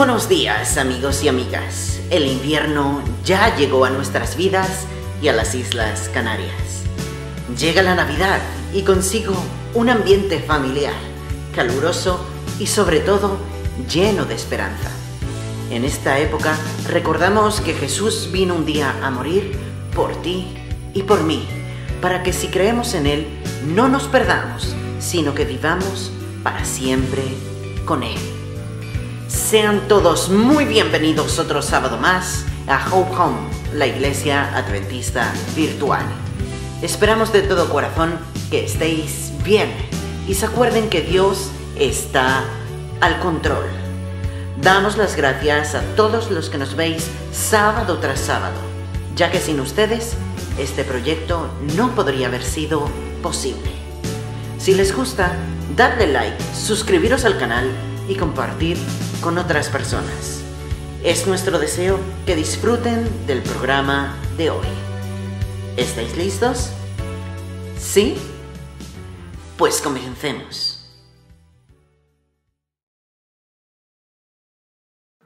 buenos días, amigos y amigas. El invierno ya llegó a nuestras vidas y a las Islas Canarias. Llega la Navidad y consigo un ambiente familiar, caluroso y sobre todo lleno de esperanza. En esta época recordamos que Jesús vino un día a morir por ti y por mí, para que si creemos en Él no nos perdamos, sino que vivamos para siempre con Él. Sean todos muy bienvenidos otro sábado más a Hope Home, la Iglesia Adventista Virtual. Esperamos de todo corazón que estéis bien y se acuerden que Dios está al control. Damos las gracias a todos los que nos veis sábado tras sábado, ya que sin ustedes este proyecto no podría haber sido posible. Si les gusta, dadle like, suscribiros al canal y compartir con otras personas. Es nuestro deseo que disfruten del programa de hoy. ¿Estáis listos? ¿Sí? Pues comencemos.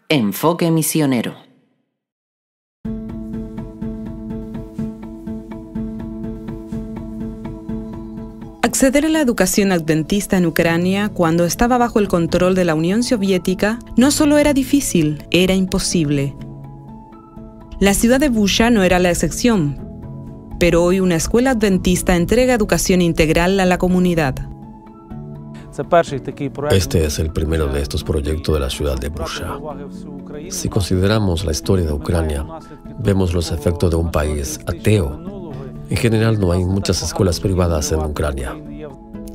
Enfoque misionero. Acceder a la educación adventista en Ucrania cuando estaba bajo el control de la Unión Soviética no solo era difícil, era imposible. La ciudad de Busha no era la excepción, pero hoy una escuela adventista entrega educación integral a la comunidad. Este es el primero de estos proyectos de la ciudad de Busha. Si consideramos la historia de Ucrania, vemos los efectos de un país ateo. En general, no hay muchas escuelas privadas en Ucrania.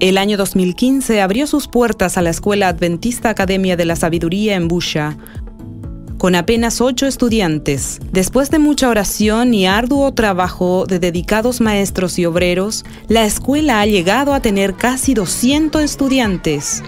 El año 2015 abrió sus puertas a la Escuela Adventista Academia de la Sabiduría en Busha, con apenas 8 estudiantes. Después de mucha oración y arduo trabajo de dedicados maestros y obreros, la escuela ha llegado a tener casi 200 estudiantes.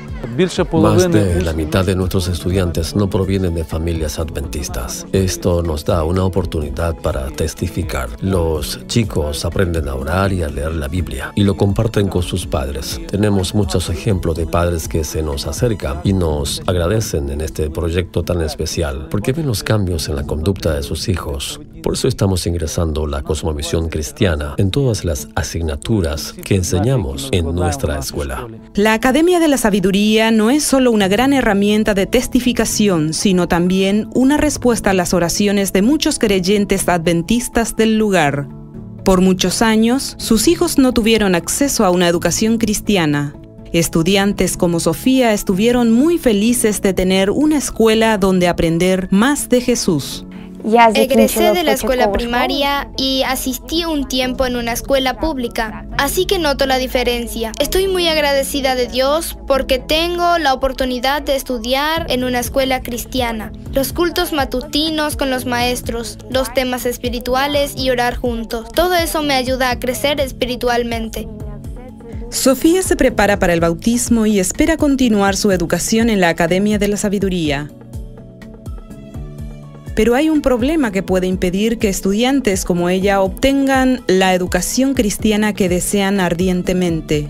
Más de la mitad de nuestros estudiantes no provienen de familias adventistas. Esto nos da una oportunidad para testificar. Los chicos aprenden a orar y a leer la Biblia y lo comparten con sus padres. Tenemos muchos ejemplos de padres que se nos acercan y nos agradecen en este proyecto tan especial porque ven los cambios en la conducta de sus hijos. Por eso estamos ingresando la cosmovisión cristiana en todas las asignaturas que enseñamos en nuestra escuela. La Academia de la Sabiduría no es solo una gran herramienta de testificación, sino también una respuesta a las oraciones de muchos creyentes adventistas del lugar. Por muchos años, sus hijos no tuvieron acceso a una educación cristiana. Estudiantes como Sofía estuvieron muy felices de tener una escuela donde aprender más de Jesús. Egresé de la escuela primaria y asistí un tiempo en una escuela pública, así que noto la diferencia. Estoy muy agradecida de Dios porque tengo la oportunidad de estudiar en una escuela cristiana. Los cultos matutinos con los maestros, los temas espirituales y orar juntos. Todo eso me ayuda a crecer espiritualmente. Sofía se prepara para el bautismo y espera continuar su educación en la Academia de la Sabiduría. Pero hay un problema que puede impedir que estudiantes como ella obtengan la educación cristiana que desean ardientemente.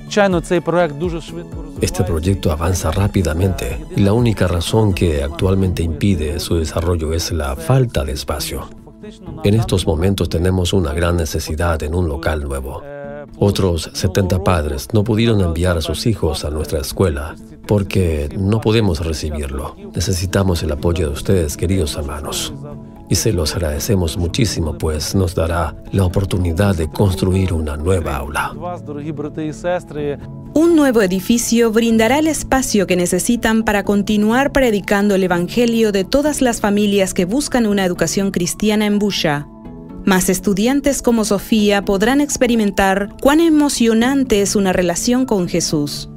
Este proyecto avanza rápidamente y la única razón que actualmente impide su desarrollo es la falta de espacio. En estos momentos tenemos una gran necesidad en un local nuevo. Otros 70 padres no pudieron enviar a sus hijos a nuestra escuela porque no podemos recibirlo. Necesitamos el apoyo de ustedes, queridos hermanos. Y se los agradecemos muchísimo, pues nos dará la oportunidad de construir una nueva aula. Un nuevo edificio brindará el espacio que necesitan para continuar predicando el Evangelio de todas las familias que buscan una educación cristiana en Busha. Más estudiantes como Sofía podrán experimentar cuán emocionante es una relación con Jesús.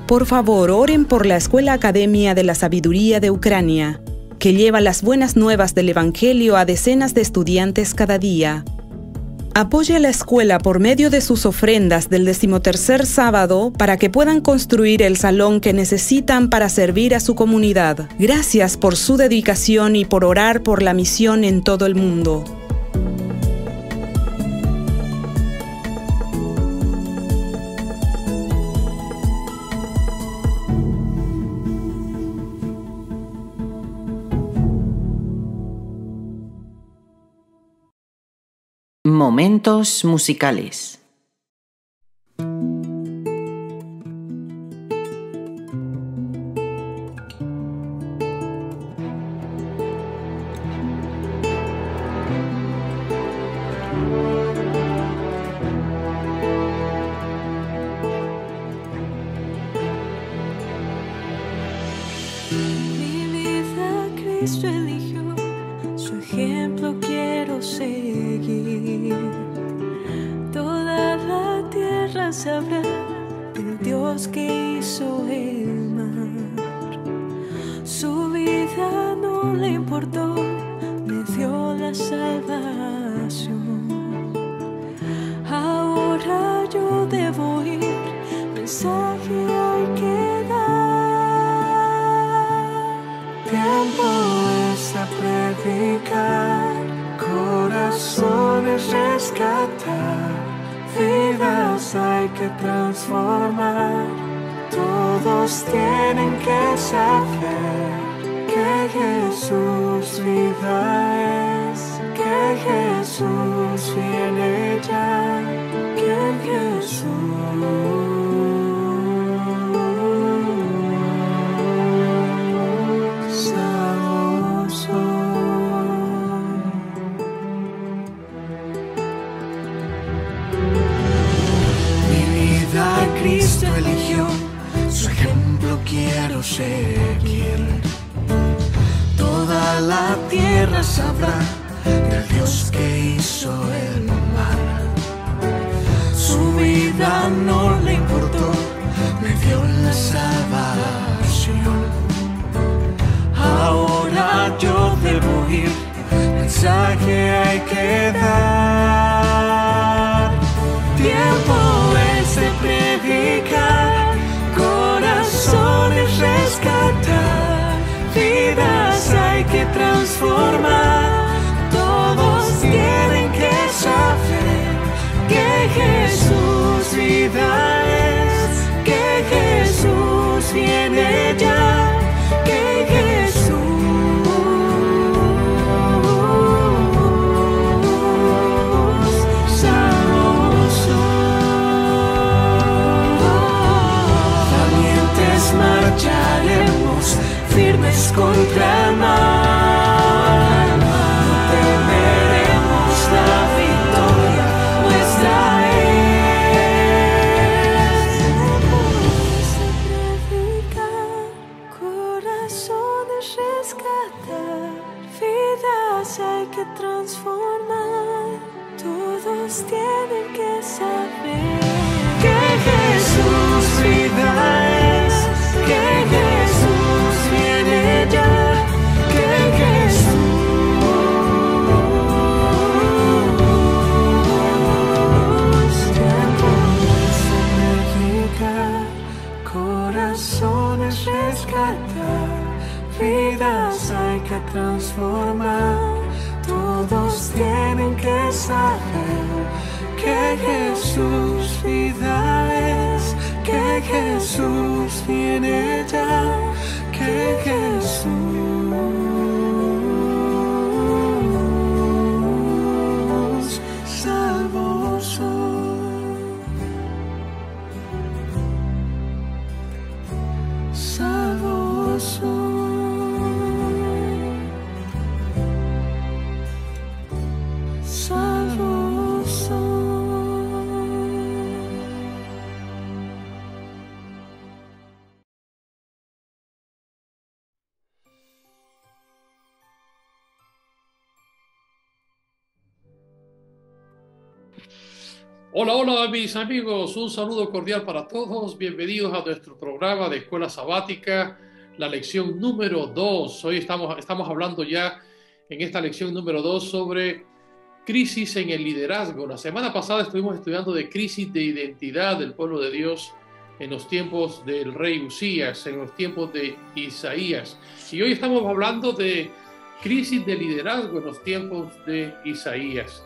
Por favor, oren por la Escuela Academia de la Sabiduría de Ucrania, que lleva las buenas nuevas del Evangelio a decenas de estudiantes cada día. Apoye a la escuela por medio de sus ofrendas del 13º sábado para que puedan construir el salón que necesitan para servir a su comunidad. Gracias por su dedicación y por orar por la misión en todo el mundo. Momentos musicales. Cristo eligió, su ejemplo quiero seguir. Toda la tierra sabrá del Dios que hizo el mar. Su vida no le importó, me dio la salvación. Ahora yo debo ir, mensaje hay que dar. Tiempo es a predicar, corazones rescatar, vidas hay que transformar. Todos tienen que saber que Jesús vida es, que Jesús viene ya, que Jesús Cristo eligió, su ejemplo quiero seguir. Toda la tierra sabrá del Dios que hizo el mar. Su vida no le importó, me dio la salvación. Ahora yo debo ir, mensaje hay que dar. Tiempo es de predicar, corazones rescatar, vidas hay que transformar. Todos tienen que saber que Jesús vida es, que Jesús viene ya, que Jesús marcharemos firmes contra el mal. No temeremos, la victoria nuestra es. Predicar, corazones rescatar, vidas hay que transformar. Todos tienen que saber que Jesús vida es, que Jesús viene ya, que Jesús tiempo es predicar, corazones rescatar, vidas hay que transformar. Todos tienen que saber que Jesús vida es, que Jesús viene ya, que Jesús salvo soy, salvo soy. Hola, hola mis amigos, un saludo cordial para todos, bienvenidos a nuestro programa de Escuela Sabática, la lección número 2. Hoy estamos hablando ya en esta lección número 2 sobre crisis en el liderazgo. La semana pasada estuvimos estudiando de crisis de identidad del pueblo de Dios en los tiempos del rey Usías, en los tiempos de Isaías. Y hoy estamos hablando de crisis de liderazgo en los tiempos de Isaías.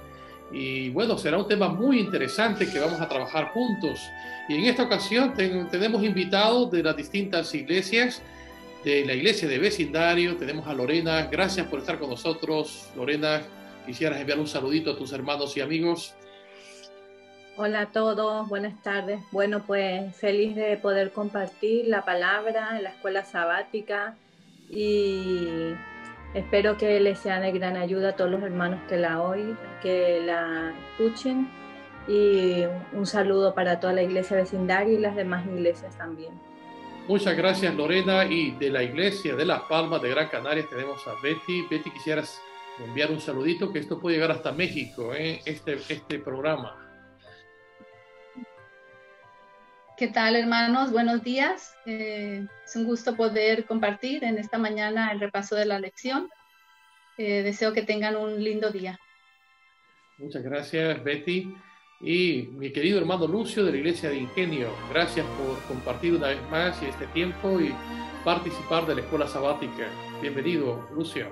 Y bueno, será un tema muy interesante que vamos a trabajar juntos. Y en esta ocasión tenemos invitados de las distintas iglesias, de la iglesia de vecindario. Tenemos a Lorena. Gracias por estar con nosotros, Lorena. quisieras enviar un saludito a tus hermanos y amigos. Hola a todos, buenas tardes. Bueno, pues feliz de poder compartir la palabra en la escuela sabática y espero que les sea de gran ayuda a todos los hermanos que la oyen, que la escuchen, y un saludo para toda la iglesia vecindaria y las demás iglesias también. Muchas gracias, Lorena. Y de la iglesia de Las Palmas de Gran Canaria tenemos a Betty. Betty, quisieras enviar un saludito, que esto puede llegar hasta México, este programa. ¿Qué tal, hermanos? Buenos días. Es un gusto poder compartir en esta mañana el repaso de la lección. Deseo que tengan un lindo día. Muchas gracias, Betty. Y mi querido hermano Lucio de la Iglesia de Ingenio, gracias por compartir una vez más este tiempo y participar de la escuela sabática. Bienvenido, Lucio.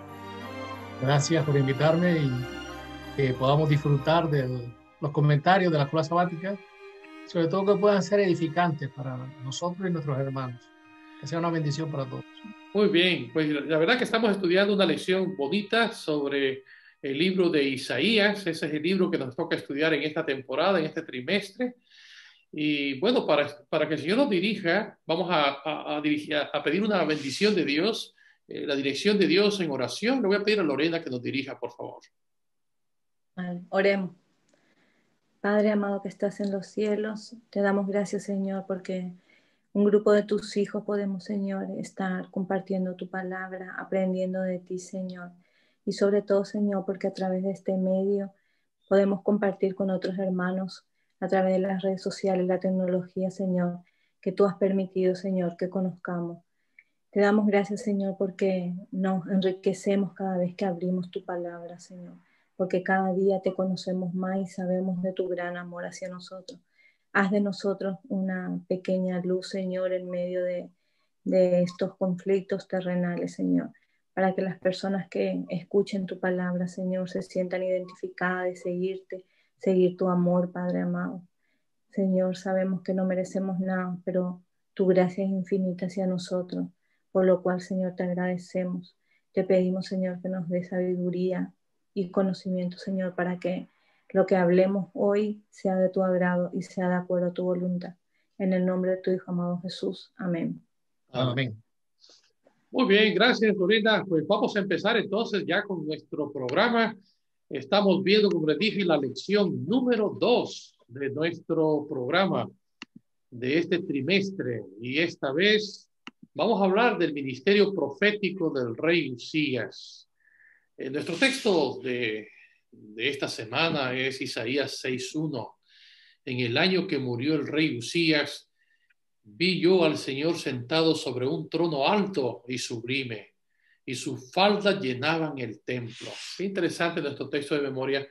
Gracias por invitarme y que podamos disfrutar de los comentarios de la escuela sabática, sobre todo que puedan ser edificantes para nosotros y nuestros hermanos. Que sea una bendición para todos. Muy bien, pues la verdad que estamos estudiando una lección bonita sobre el libro de Isaías. Ese es el libro que nos toca estudiar en esta temporada, en este trimestre. Y bueno, para que el Señor nos dirija, vamos a pedir una bendición de Dios, la dirección de Dios en oración. Le voy a pedir a Lorena que nos dirija, por favor. Vale, oremos. Padre amado que estás en los cielos, te damos gracias, Señor, porque un grupo de tus hijos podemos, Señor, estar compartiendo tu palabra, aprendiendo de ti, Señor. Y sobre todo, Señor, porque a través de este medio podemos compartir con otros hermanos, a través de las redes sociales, la tecnología, Señor, que tú has permitido, Señor, que conozcamos. Te damos gracias, Señor, porque nos enriquecemos cada vez que abrimos tu palabra, Señor, porque cada día te conocemos más y sabemos de tu gran amor hacia nosotros. Haz de nosotros una pequeña luz, Señor, en medio de estos conflictos terrenales, Señor, para que las personas que escuchen tu palabra, Señor, se sientan identificadas de seguirte, seguir tu amor, Padre amado. Señor, sabemos que no merecemos nada, pero tu gracia es infinita hacia nosotros, por lo cual, Señor, te agradecemos. Te pedimos, Señor, que nos dé sabiduría y conocimiento, Señor, para que lo que hablemos hoy sea de tu agrado y sea de acuerdo a tu voluntad. En el nombre de tu Hijo amado Jesús. Amén. Amén. Muy bien, gracias, Lorena. Pues vamos a empezar entonces ya con nuestro programa. Estamos viendo, como les dije, la lección número 2 de nuestro programa de este trimestre. Y esta vez vamos a hablar del ministerio profético del rey Usías. Nuestro texto de esta semana es Isaías 6:1. En el año que murió el rey Usías, vi yo al Señor sentado sobre un trono alto y sublime, y sus faldas llenaban el templo. Qué interesante nuestro texto de memoria,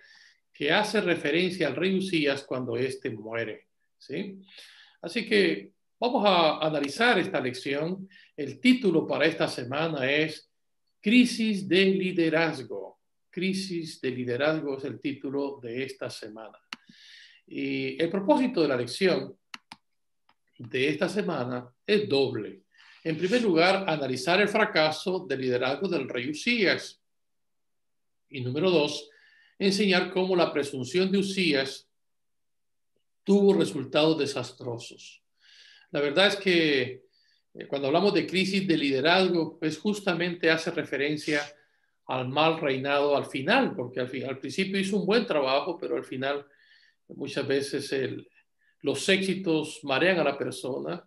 que hace referencia al rey Usías cuando éste muere, ¿sí? Así que vamos a analizar esta lección. El título para esta semana es Crisis de liderazgo. Crisis de liderazgo es el título de esta semana. Y el propósito de la lección de esta semana es doble. En primer lugar, analizar el fracaso del liderazgo del rey Usías. Y número 2, enseñar cómo la presunción de Usías tuvo resultados desastrosos. La verdad es que cuando hablamos de crisis de liderazgo, pues justamente hace referencia al mal reinado al final, porque al principio hizo un buen trabajo, pero al final muchas veces los éxitos marean a la persona.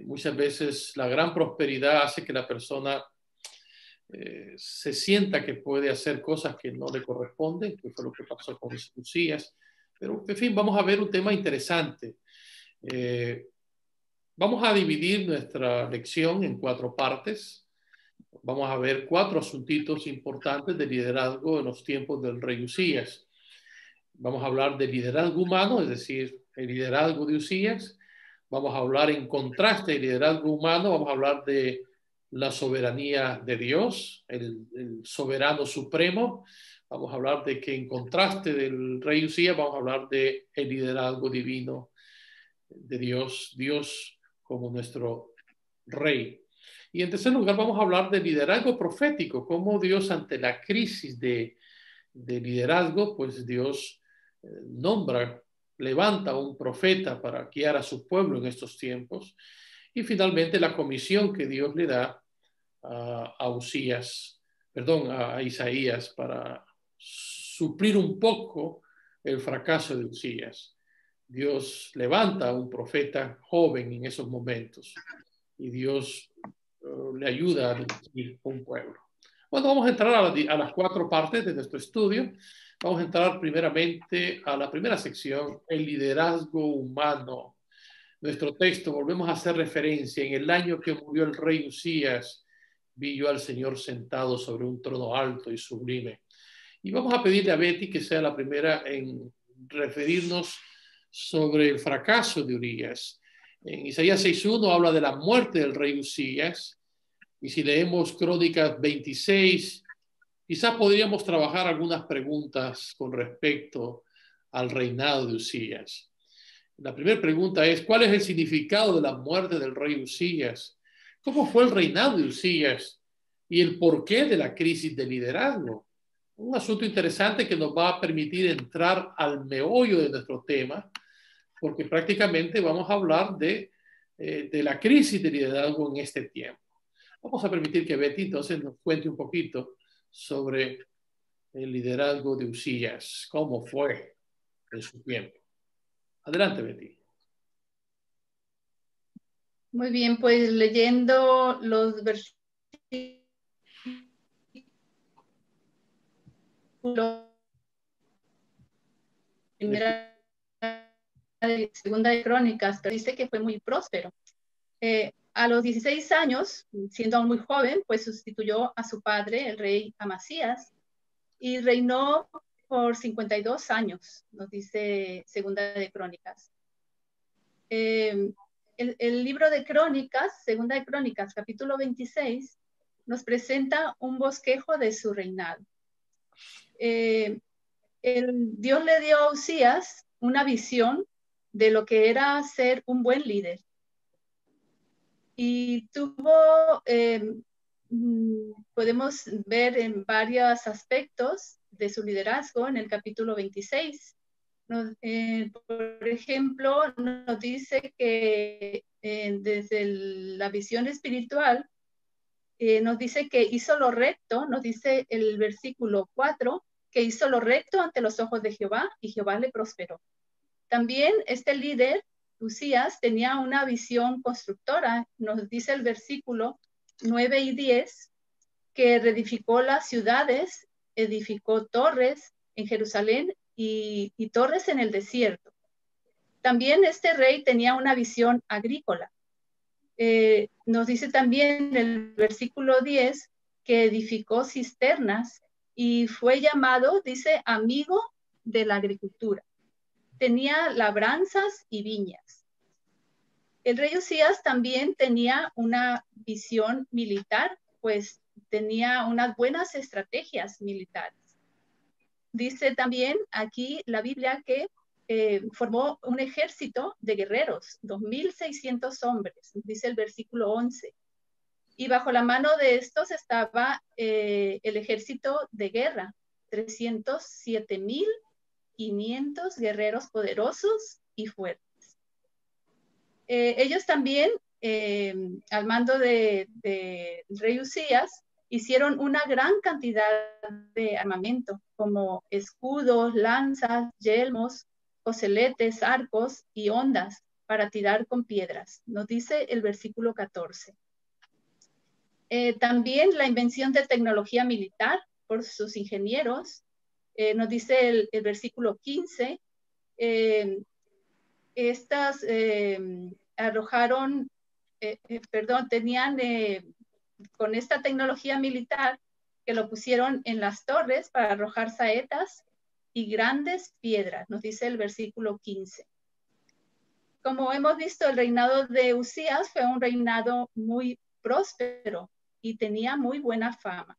Muchas veces la gran prosperidad hace que la persona se sienta que puede hacer cosas que no le corresponden, que fue lo que pasó con Usías. Pero, en fin, vamos a ver un tema interesante. Vamos a dividir nuestra lección en 4 partes. Vamos a ver 4 asuntitos importantes de liderazgo en los tiempos del rey Usías. Vamos a hablar de liderazgo humano, es decir, el liderazgo de Usías. Vamos a hablar en contraste del liderazgo humano, vamos a hablar de la soberanía de Dios, el soberano supremo. Vamos a hablar de que en contraste del rey Usías, vamos a hablar de el liderazgo divino de Dios, Dios como nuestro rey. Y en tercer lugar, vamos a hablar de liderazgo profético, cómo Dios ante la crisis de de liderazgo, pues Dios levanta un profeta para guiar a su pueblo en estos tiempos. Y finalmente la comisión que Dios le da a Isaías para suplir un poco el fracaso de Usías. Dios levanta a un profeta joven en esos momentos y Dios le ayuda a dirigir un pueblo. Bueno, vamos a entrar a las 4 partes de nuestro estudio. Vamos a entrar primeramente a la primera sección, el liderazgo humano. Nuestro texto, volvemos a hacer referencia, en el año que murió el rey Usías, vi yo al Señor sentado sobre un trono alto y sublime. Y vamos a pedirle a Betty que sea la primera en referirnos sobre el fracaso de Urías. En Isaías 6:1 habla de la muerte del rey Usías. Y si leemos Crónicas 26, quizás podríamos trabajar algunas preguntas con respecto al reinado de Usías. La primera pregunta es, ¿cuál es el significado de la muerte del rey Usías? ¿Cómo fue el reinado de Usías? Y el porqué de la crisis de liderazgo. Un asunto interesante que nos va a permitir entrar al meollo de nuestro tema, porque prácticamente vamos a hablar de la crisis de liderazgo en este tiempo. Vamos a permitir que Betty entonces nos cuente un poquito sobre el liderazgo de Usías, cómo fue en su tiempo. Adelante, Betty. Muy bien, pues leyendo los versículos segunda de Crónicas, pero dice que fue muy próspero. A los 16 años, siendo aún muy joven, pues sustituyó a su padre, el rey Amasías, y reinó por 52 años, nos dice segunda de Crónicas. El libro de Crónicas, segunda de Crónicas, capítulo 26, nos presenta un bosquejo de su reinado. Dios le dio a Usías una visión de lo que era ser un buen líder. Y tuvo, podemos ver en varios aspectos de su liderazgo en el capítulo 26. Por ejemplo, nos dice que desde la visión espiritual, nos dice que hizo lo recto, nos dice el versículo 4, que hizo lo recto ante los ojos de Jehová y Jehová le prosperó. También este líder, Usías, tenía una visión constructora, nos dice el versículo 9 y 10, que reedificó las ciudades, edificó torres en Jerusalén y torres en el desierto. También este rey tenía una visión agrícola. Nos dice también el versículo 10 que edificó cisternas y fue llamado, dice, amigo de la agricultura. Tenía labranzas y viñas. El rey Usías también tenía una visión militar, pues tenía unas buenas estrategias militares. Dice también aquí la Biblia que formó un ejército de guerreros, 2,600 hombres, dice el versículo 11. Y bajo la mano de estos estaba el ejército de guerra, 307,500 guerreros poderosos y fuertes. Ellos también, al mando del rey Usías, hicieron una gran cantidad de armamento, como escudos, lanzas, yelmos, coseletes, arcos y hondas para tirar con piedras. Nos dice el versículo 14. También la invención de tecnología militar por sus ingenieros. Nos dice el versículo 15. Estas tenían con esta tecnología militar que lo pusieron en las torres para arrojar saetas y grandes piedras, nos dice el versículo 15. Como hemos visto, el reinado de Usías fue un reinado muy próspero y tenía muy buena fama.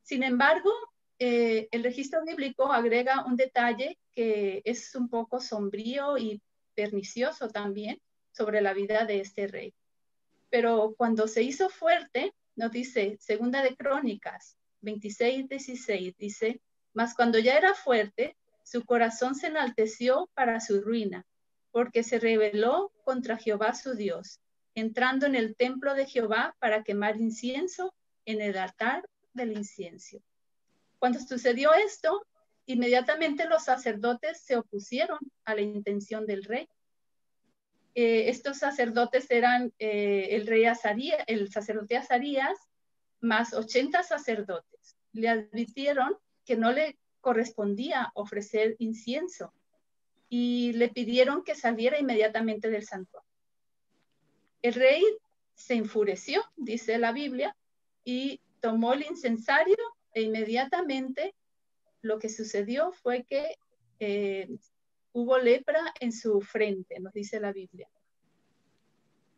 Sin embargo, el registro bíblico agrega un detalle que es un poco sombrío y pernicioso también sobre la vida de este rey. Pero cuando se hizo fuerte, nos dice, segunda de Crónicas 26:16, dice, Mas cuando ya era fuerte, su corazón se enalteció para su ruina, porque se rebeló contra Jehová su Dios, entrando en el templo de Jehová para quemar incienso en el altar del incienso. Cuando sucedió esto, inmediatamente los sacerdotes se opusieron a la intención del rey. Estos sacerdotes eran el sacerdote Azarías, más 80 sacerdotes. Le advirtieron que no le correspondía ofrecer incienso y le pidieron que saliera inmediatamente del santuario. El rey se enfureció, dice la Biblia, y tomó el incensario e inmediatamente lo que sucedió fue que hubo lepra en su frente, nos dice la Biblia.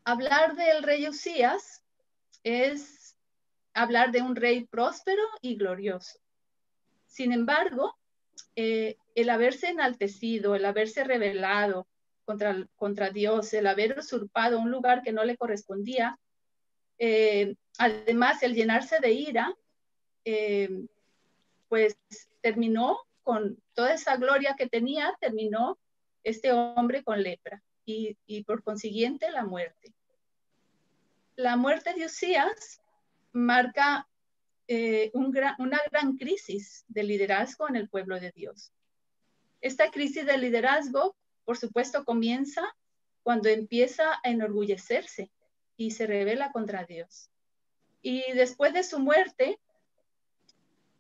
Hablar del rey Usías es hablar de un rey próspero y glorioso. Sin embargo, el haberse enaltecido, el haberse rebelado contra Dios, el haber usurpado un lugar que no le correspondía, además el llenarse de ira, pues terminó con toda esa gloria que tenía, terminó este hombre con lepra y por consiguiente la muerte. La muerte de Usías marca una gran crisis de liderazgo en el pueblo de Dios. Esta crisis de liderazgo, por supuesto, comienza cuando empieza a enorgullecerse y se rebela contra Dios. Y después de su muerte,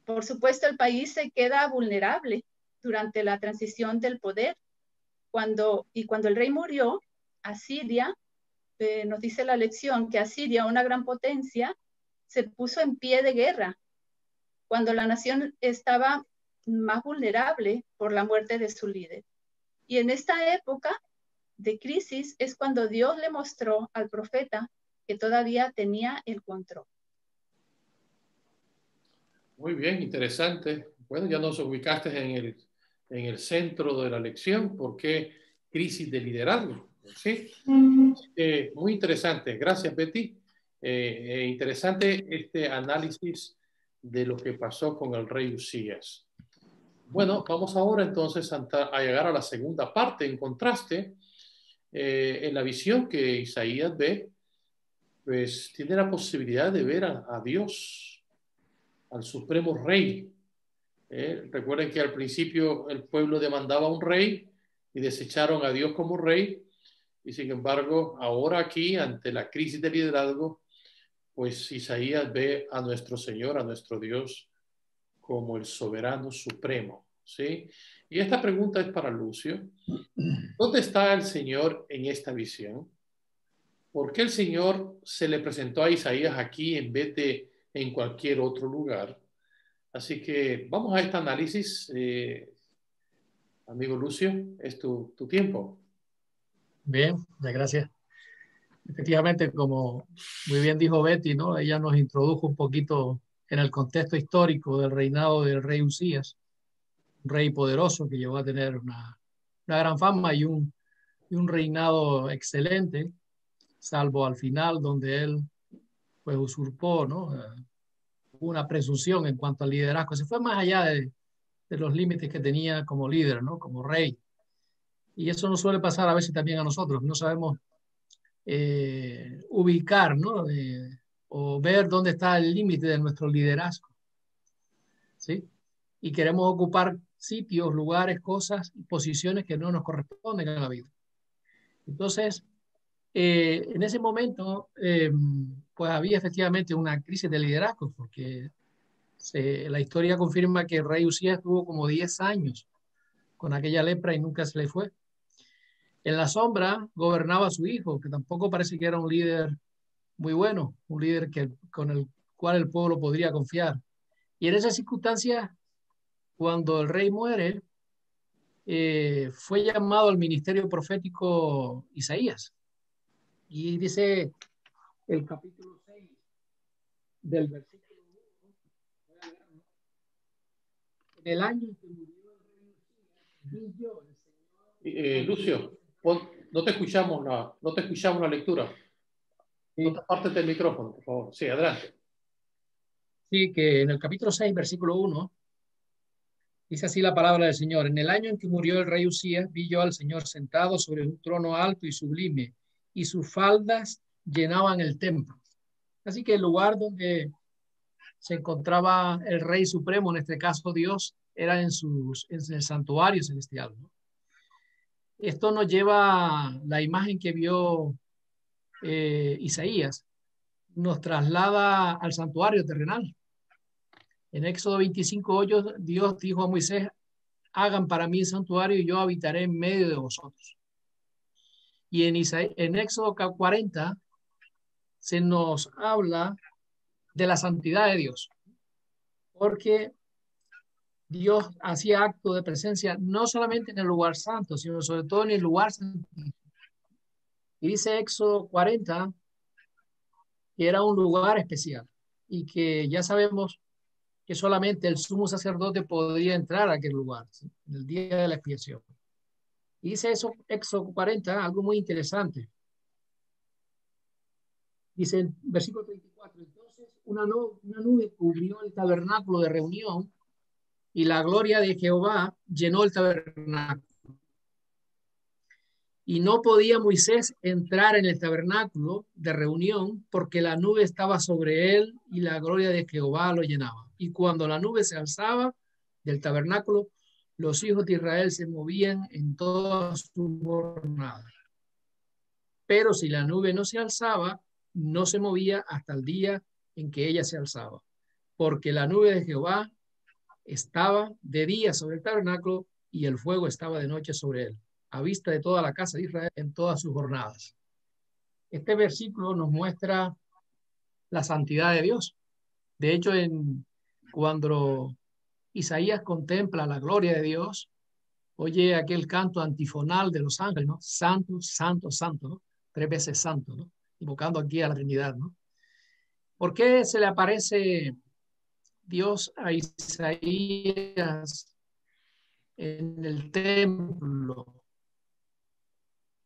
por supuesto, el país se queda vulnerable durante la transición del poder. Cuando el rey murió, Asiria, nos dice la lección que Asiria, una gran potencia, se puso en pie de guerra cuando la nación estaba más vulnerable por la muerte de su líder. Y en esta época de crisis es cuando Dios le mostró al profeta que todavía tenía el control. Muy bien, interesante. Bueno, ya nos ubicaste en el centro de la lección. ¿Por qué crisis de liderazgo? ¿Sí? Muy interesante. Gracias, Betty. Interesante este análisis de lo que pasó con el rey Usías. Bueno, vamos ahora entonces a llegar a la segunda parte. En contraste, en la visión que Isaías ve, pues tiene la posibilidad de ver a Dios, al supremo rey. Recuerden que al principio el pueblo demandaba un rey y desecharon a Dios como rey, y sin embargo ahora aquí, ante la crisis de liderazgo, pues Isaías ve a nuestro Señor, a nuestro Dios, como el soberano supremo, ¿sí? Y esta pregunta es para Lucio. ¿Dónde está el Señor en esta visión? ¿Por qué el Señor se le presentó a Isaías aquí en vez de en cualquier otro lugar? Así que vamos a este análisis. Amigo Lucio, es tu tiempo. Bien, muchas gracias. Efectivamente, como muy bien dijo Betty, ¿no? Ella nos introdujo un poquito en el contexto histórico del reinado del rey Usías, un rey poderoso que llegó a tener una gran fama y un reinado excelente, salvo al final donde él pues usurpó, ¿no? Una presunción en cuanto al liderazgo. Se fue más allá de los límites que tenía como líder, ¿no? Como rey. Y eso nos suele pasar a veces también a nosotros. No sabemos ubicar, ¿no? O ver dónde está el límite de nuestro liderazgo, ¿sí? Y queremos ocupar sitios, lugares, cosas y posiciones que no nos corresponden en la vida. Entonces, en ese momento, pues había efectivamente una crisis de liderazgo, porque la historia confirma que el rey Usías estuvo como 10 años con aquella lepra y nunca se le fue. En la sombra gobernaba su hijo, que tampoco parece que era un líder muy bueno, un líder con el cual el pueblo podría confiar. Y en esas circunstancias, cuando el rey muere, fue llamado al ministerio profético Isaías. Y dice el capítulo 6 del versículo 1, en el año en que murió el rey Usías, vi yo, el Señor... Lucio, no te escuchamos la lectura. Sí. No te apartes del micrófono, por favor. Sí, adelante. Sí, que en el capítulo 6, versículo 1, Dice así la palabra del Señor. En el año en que murió el rey Usías, vi yo al Señor sentado sobre un trono alto y sublime, y sus faldas llenaban el templo. Así que el lugar donde se encontraba el Rey Supremo, en este caso Dios, era en el santuario celestial, ¿no? Esto nos lleva a la imagen que vio Isaías, nos traslada al santuario terrenal. En Éxodo 25:8, Dios dijo a Moisés, hagan para mí el santuario y yo habitaré en medio de vosotros. Y en Éxodo 40 se nos habla de la santidad de Dios, porque Dios hacía acto de presencia no solamente en el lugar santo, sino sobre todo en el lugar santísimo. Y dice Éxodo 40 que era un lugar especial y que ya sabemos que solamente el sumo sacerdote podría entrar a aquel lugar, ¿sí? En el día de la expiación. Y dice eso, Éxodo 40, algo muy interesante. Dice en versículo 34, entonces una nube cubrió el tabernáculo de reunión y la gloria de Jehová llenó el tabernáculo. Y no podía Moisés entrar en el tabernáculo de reunión porque la nube estaba sobre él y la gloria de Jehová lo llenaba. Y cuando la nube se alzaba del tabernáculo, los hijos de Israel se movían en todas sus jornadas. Pero si la nube no se alzaba, no se movía hasta el día en que ella se alzaba, porque la nube de Jehová estaba de día sobre el tabernáculo y el fuego estaba de noche sobre él, a vista de toda la casa de Israel en todas sus jornadas. Este versículo nos muestra la santidad de Dios. De hecho, cuando Isaías contempla la gloria de Dios, oye aquel canto antifonal de los ángeles, ¿no? Santo, santo, santo, ¿no? 3 veces santo, ¿no? Invocando aquí a la Trinidad, ¿no? ¿Por qué se le aparece Dios a Isaías en el templo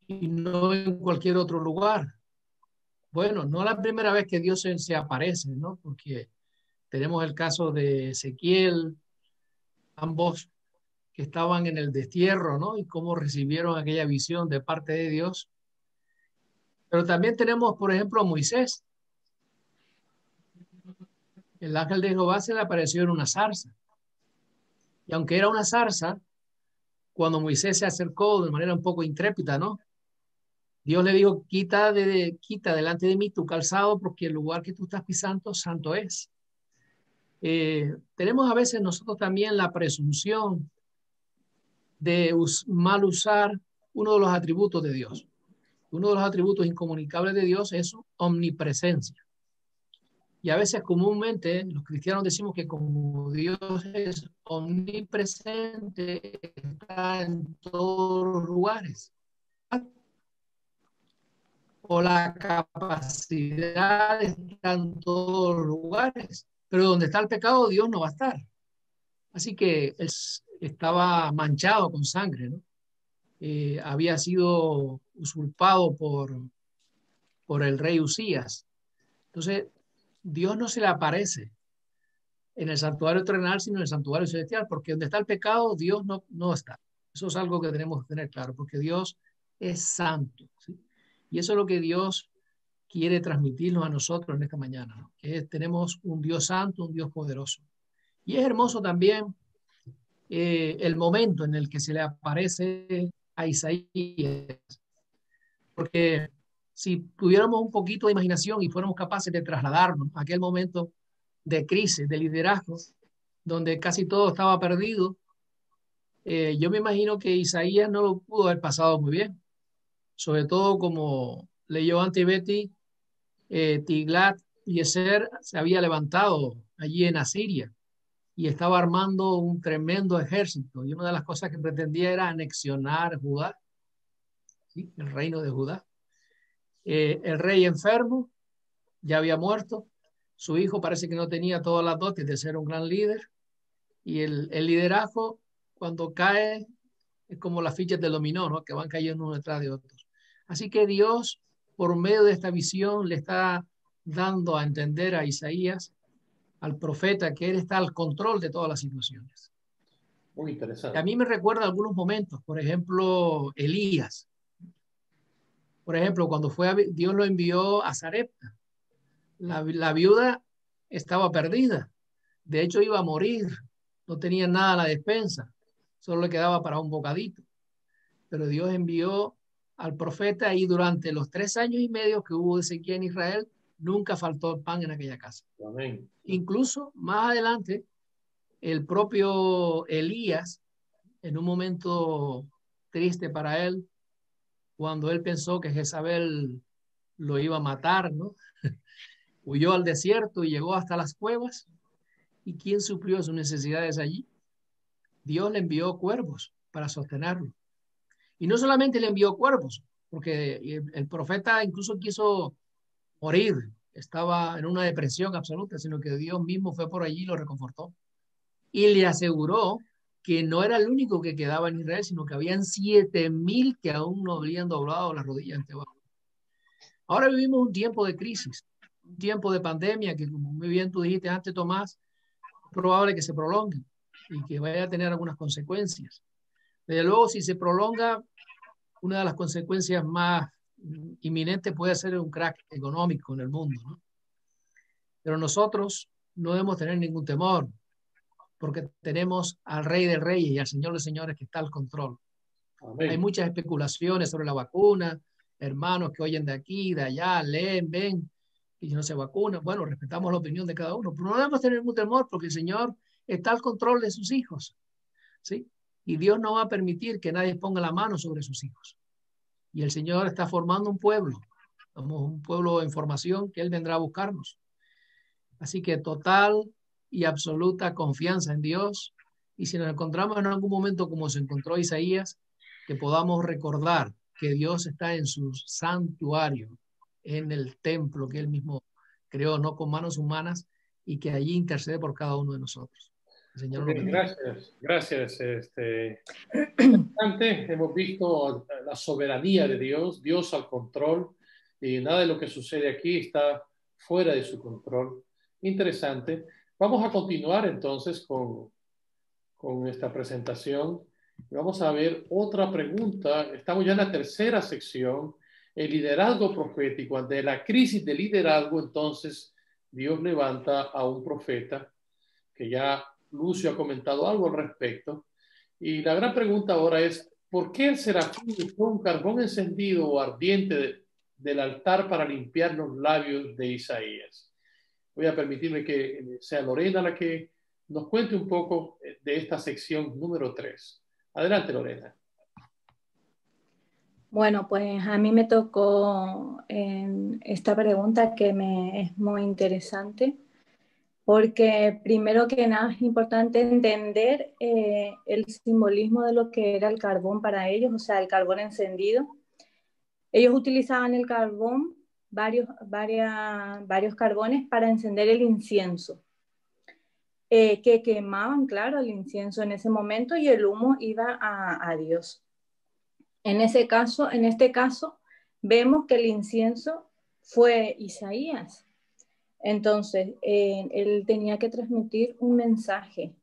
y no en cualquier otro lugar? Bueno, no la primera vez que Dios se aparece, ¿no? Porque tenemos el caso de Ezequiel, ambos que estaban en el destierro, ¿no? Y cómo recibieron aquella visión de parte de Dios. Pero también tenemos, por ejemplo, a Moisés. El ángel de Jehová se le apareció en una zarza. Y aunque era una zarza, cuando Moisés se acercó de manera un poco intrépida, ¿no? Dios le dijo, quita delante de mí tu calzado porque el lugar que tú estás pisando, santo es. Tenemos a veces nosotros también la presunción de mal usar uno de los atributos de Dios. Uno de los atributos incomunicables de Dios es su omnipresencia. Y a veces comúnmente los cristianos decimos que como Dios es omnipresente, está en todos los lugares. O la capacidad está en todos los lugares. Pero donde está el pecado, Dios no va a estar. Así que él estaba manchado con sangre, ¿no? Había sido usurpado por el rey Usías. Entonces, Dios no se le aparece en el santuario terrenal, sino en el santuario celestial, porque donde está el pecado, Dios no está. Eso es algo que tenemos que tener claro, porque Dios es santo, ¿sí? Y eso es lo que Dios quiere transmitirnos a nosotros en esta mañana, ¿no? Que tenemos un Dios santo, un Dios poderoso. Y es hermoso también el momento en el que se le aparece a Isaías, porque si tuviéramos un poquito de imaginación y fuéramos capaces de trasladarnos a aquel momento de crisis, de liderazgo, donde casi todo estaba perdido, yo me imagino que Isaías no lo pudo haber pasado muy bien, sobre todo como leyó antes Betty, Tiglat-Pileser se había levantado allí en Asiria y estaba armando un tremendo ejército, y una de las cosas que pretendía era anexionar Judá, ¿sí? El reino de Judá. El rey enfermo ya había muerto, su hijo parece que no tenía todas las dotes de ser un gran líder, y el liderazgo cuando cae es como las fichas de dominó, ¿no? Que van cayendo uno detrás de otros. Así que Dios, por medio de esta visión, le está dando a entender a Isaías, al profeta, que él está al control de todas las situaciones. Muy interesante. A mí me recuerda algunos momentos, por ejemplo, Elías. Por ejemplo, cuando Dios lo envió a Sarepta, la viuda estaba perdida. De hecho, iba a morir. No tenía nada a la despensa. Solo le quedaba para un bocadito. Pero Dios envió al profeta y durante los 3 años y medio que hubo de sequía en Israel, nunca faltó el pan en aquella casa. Amén. Incluso más adelante, el propio Elías, en un momento triste para él, cuando él pensó que Jezabel lo iba a matar, ¿no? Huyó al desierto y llegó hasta las cuevas. ¿Y quién suplió sus necesidades allí? Dios le envió cuervos para sostenerlo. Y no solamente le envió cuervos, porque el profeta incluso quiso morir, estaba en una depresión absoluta, sino que Dios mismo fue por allí y lo reconfortó. Y le aseguró que no era el único que quedaba en Israel, sino que habían 7,000 que aún no habían doblado las rodillas ante abajo. Ahora vivimos un tiempo de crisis, un tiempo de pandemia que, como muy bien tú dijiste antes, Tomás, es probable que se prolongue y que vaya a tener algunas consecuencias. Desde luego, si se prolonga, una de las consecuencias más inminentes puede ser un crack económico en el mundo, ¿no? Pero nosotros no debemos tener ningún temor, porque tenemos al Rey de Reyes y al Señor de Señores que está al control. Amén. Hay muchas especulaciones sobre la vacuna, hermanos que oyen de aquí, de allá, leen, ven, y no se vacunan. Bueno, respetamos la opinión de cada uno, pero no debemos tener ningún temor porque el Señor está al control de sus hijos, ¿sí? Y Dios no va a permitir que nadie ponga la mano sobre sus hijos. Y el Señor está formando un pueblo. Somos un pueblo en formación que Él vendrá a buscarnos. Así que total y absoluta confianza en Dios. Y si nos encontramos en algún momento como se encontró Isaías, que podamos recordar que Dios está en su santuario, en el templo que Él mismo creó, no con manos humanas, y que allí intercede por cada uno de nosotros. El Señor lo bendiga. Gracias. Antes hemos visto la soberanía de Dios, Dios al control, y nada de lo que sucede aquí está fuera de su control. Interesante. Vamos a continuar entonces con esta presentación. Vamos a ver otra pregunta. Estamos ya en la tercera sección, el liderazgo profético. Ante la crisis de liderazgo, entonces, Dios levanta a un profeta, que ya Lucio ha comentado algo al respecto. Y la gran pregunta ahora es, ¿por qué el serafín usó un carbón encendido o ardiente del altar para limpiar los labios de Isaías? Voy a permitirme que sea Lorena la que nos cuente un poco de esta sección número 3. Adelante, Lorena. Bueno, pues a mí me tocó esta pregunta que es muy interesante, porque primero que nada es importante entender el simbolismo de lo que era el carbón para ellos, o sea, el carbón encendido. Ellos utilizaban el carbón, varios carbones para encender el incienso, que quemaban, claro, el incienso en ese momento y el humo iba a Dios. En este caso, vemos que el incienso fue Isaías. Entonces, él tenía que transmitir un mensaje,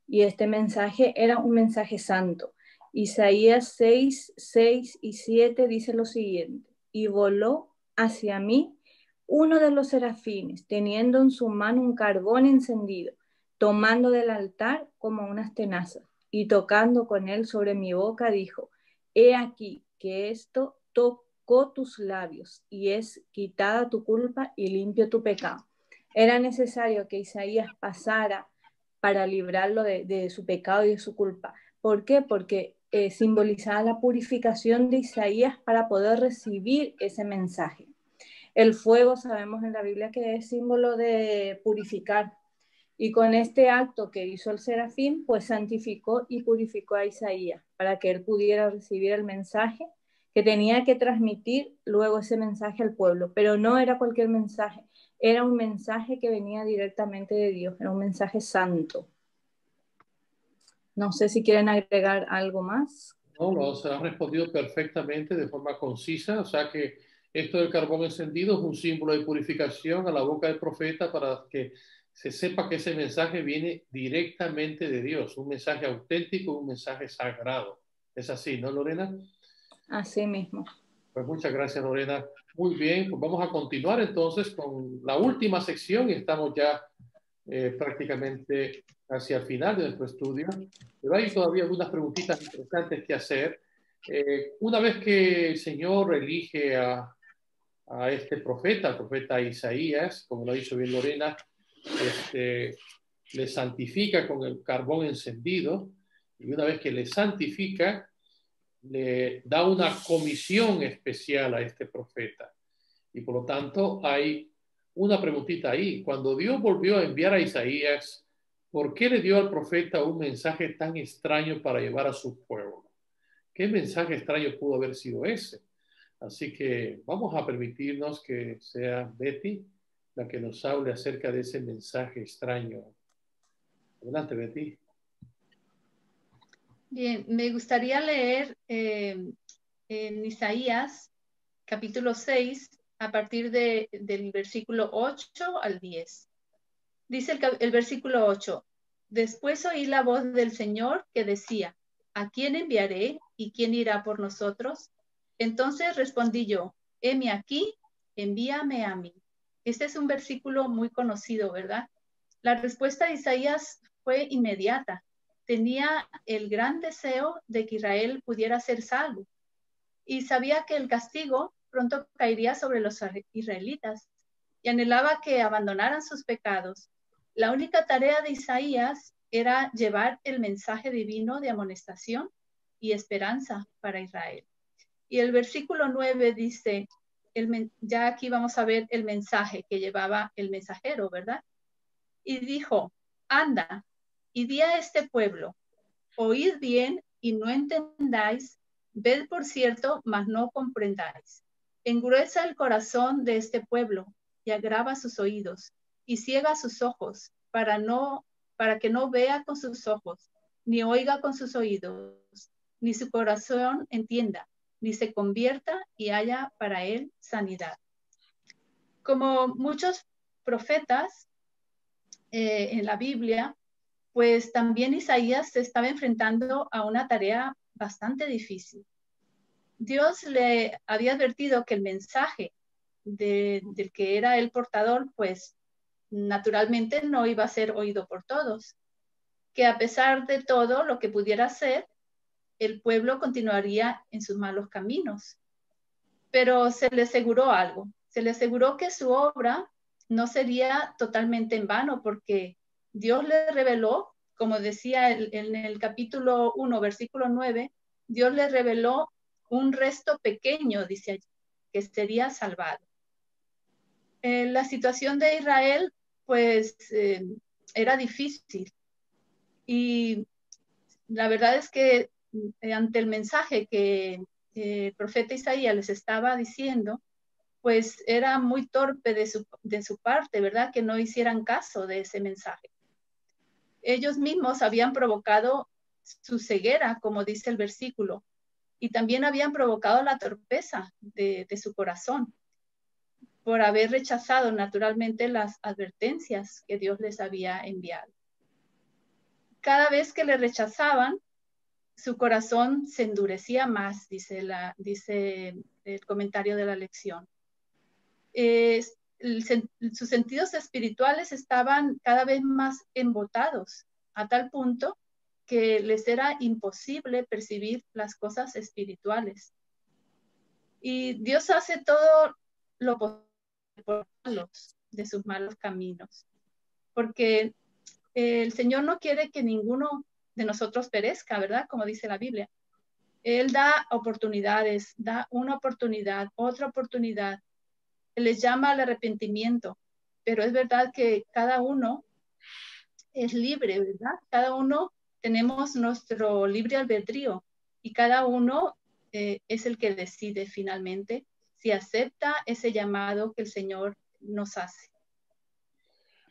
y este mensaje era un mensaje santo. Isaías 6, 6 y 7 dice lo siguiente: y voló hacia mí uno de los serafines, teniendo en su mano un carbón encendido, tomando del altar como unas tenazas, y tocando con él sobre mi boca, dijo: he aquí que esto tocó tus labios, y es quitada tu culpa y limpio tu pecado. Era necesario que Isaías pasara para librarlo de su pecado y de su culpa. ¿Por qué? Porque simbolizaba la purificación de Isaías para poder recibir ese mensaje. El fuego, sabemos en la Biblia que es símbolo de purificar, y con este acto que hizo el serafín, pues santificó y purificó a Isaías para que él pudiera recibir el mensaje que tenía que transmitir luego ese mensaje al pueblo. Pero no era cualquier mensaje, era un mensaje que venía directamente de Dios, era un mensaje santo. No sé si quieren agregar algo más. No, se ha respondido perfectamente de forma concisa, o sea que esto del carbón encendido es un símbolo de purificación a la boca del profeta para que se sepa que ese mensaje viene directamente de Dios, un mensaje auténtico, un mensaje sagrado. Es así, ¿no, Lorena? Así mismo. Pues muchas gracias, Lorena. Muy bien, pues vamos a continuar entonces con la última sección y estamos ya prácticamente hacia el final de nuestro estudio. Pero hay todavía algunas preguntitas interesantes que hacer. Una vez que el Señor elige a este profeta, el profeta Isaías, como lo ha dicho bien Lorena, le santifica con el carbón encendido, y una vez que le santifica, le da una comisión especial a este profeta. Y por lo tanto hay una preguntita ahí. Cuando Dios volvió a enviar a Isaías, ¿por qué le dio al profeta un mensaje tan extraño para llevar a su pueblo? ¿Qué mensaje extraño pudo haber sido ese? Así que vamos a permitirnos que sea Betty la que nos hable acerca de ese mensaje extraño. Adelante, Betty. Bien, me gustaría leer en Isaías, capítulo 6, a partir del versículo 8 al 10. Dice el versículo 8, después oí la voz del Señor que decía, ¿a quién enviaré y quién irá por nosotros? Entonces respondí yo, heme aquí, envíame a mí. Este es un versículo muy conocido, ¿verdad? La respuesta de Isaías fue inmediata. Tenía el gran deseo de que Israel pudiera ser salvo y sabía que el castigo pronto caería sobre los israelitas y anhelaba que abandonaran sus pecados. La única tarea de Isaías era llevar el mensaje divino de amonestación y esperanza para Israel. Y el versículo 9 dice, ya aquí vamos a ver el mensaje que llevaba el mensajero, ¿verdad? Y dijo, anda y di a este pueblo, oíd bien y no entendáis, ved por cierto, mas no comprendáis. Engruesa el corazón de este pueblo y agrava sus oídos y ciega sus ojos para que no vea con sus ojos, ni oiga con sus oídos, ni su corazón entienda, ni se convierta y haya para él sanidad. Como muchos profetas en la Biblia, pues también Isaías se estaba enfrentando a una tarea bastante difícil. Dios le había advertido que el mensaje del que era el portador, pues naturalmente no iba a ser oído por todos, que a pesar de todo lo que pudiera hacer, el pueblo continuaría en sus malos caminos. Pero se le aseguró algo, se le aseguró que su obra no sería totalmente en vano, porque Dios le reveló, como decía en el capítulo 1, versículo 9, Dios le reveló un resto pequeño, dice allí, que sería salvado. La situación de Israel, pues, era difícil. Y la verdad es que ante el mensaje que el profeta Isaías les estaba diciendo, pues era muy torpe de su parte, ¿verdad? Que no hicieran caso de ese mensaje. Ellos mismos habían provocado su ceguera, como dice el versículo, y también habían provocado la torpeza de su corazón por haber rechazado naturalmente las advertencias que Dios les había enviado. Cada vez que le rechazaban, su corazón se endurecía más, dice el comentario de la lección. Sus sentidos espirituales estaban cada vez más embotados, a tal punto que les era imposible percibir las cosas espirituales. Y Dios hace todo lo posible por salvarlos de sus malos caminos, porque el Señor no quiere que ninguno de nosotros perezca, ¿verdad? Como dice la Biblia. Él da oportunidades, da una oportunidad, otra oportunidad. Él les llama al arrepentimiento, pero es verdad que cada uno es libre, ¿verdad? Cada uno tenemos nuestro libre albedrío y cada uno es el que decide finalmente si acepta ese llamado que el Señor nos hace.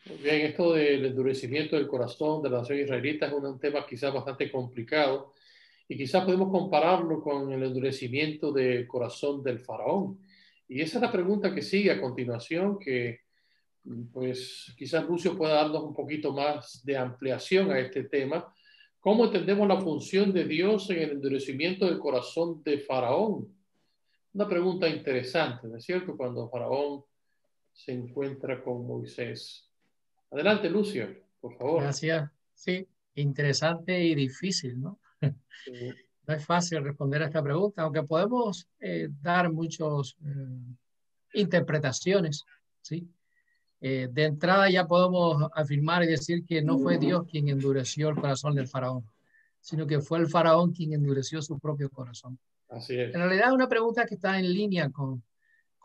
Muy bien, esto del endurecimiento del corazón de la nación israelita es un tema quizás bastante complicado y quizás podemos compararlo con el endurecimiento del corazón del faraón. Y esa es la pregunta que sigue a continuación, que pues quizás Lucio pueda darnos un poquito más de ampliación a este tema. ¿Cómo entendemos la función de Dios en el endurecimiento del corazón de Faraón? Una pregunta interesante, ¿no es cierto? Cuando Faraón se encuentra con Moisés. Adelante, Lucio, por favor. Gracias. Sí, interesante y difícil, ¿no? Sí. No es fácil responder a esta pregunta, aunque podemos dar muchas interpretaciones, ¿sí? De entrada ya podemos afirmar y decir que no fue Dios quien endureció el corazón del faraón, sino que fue el faraón quien endureció su propio corazón. Así es. En realidad es una pregunta que está en línea con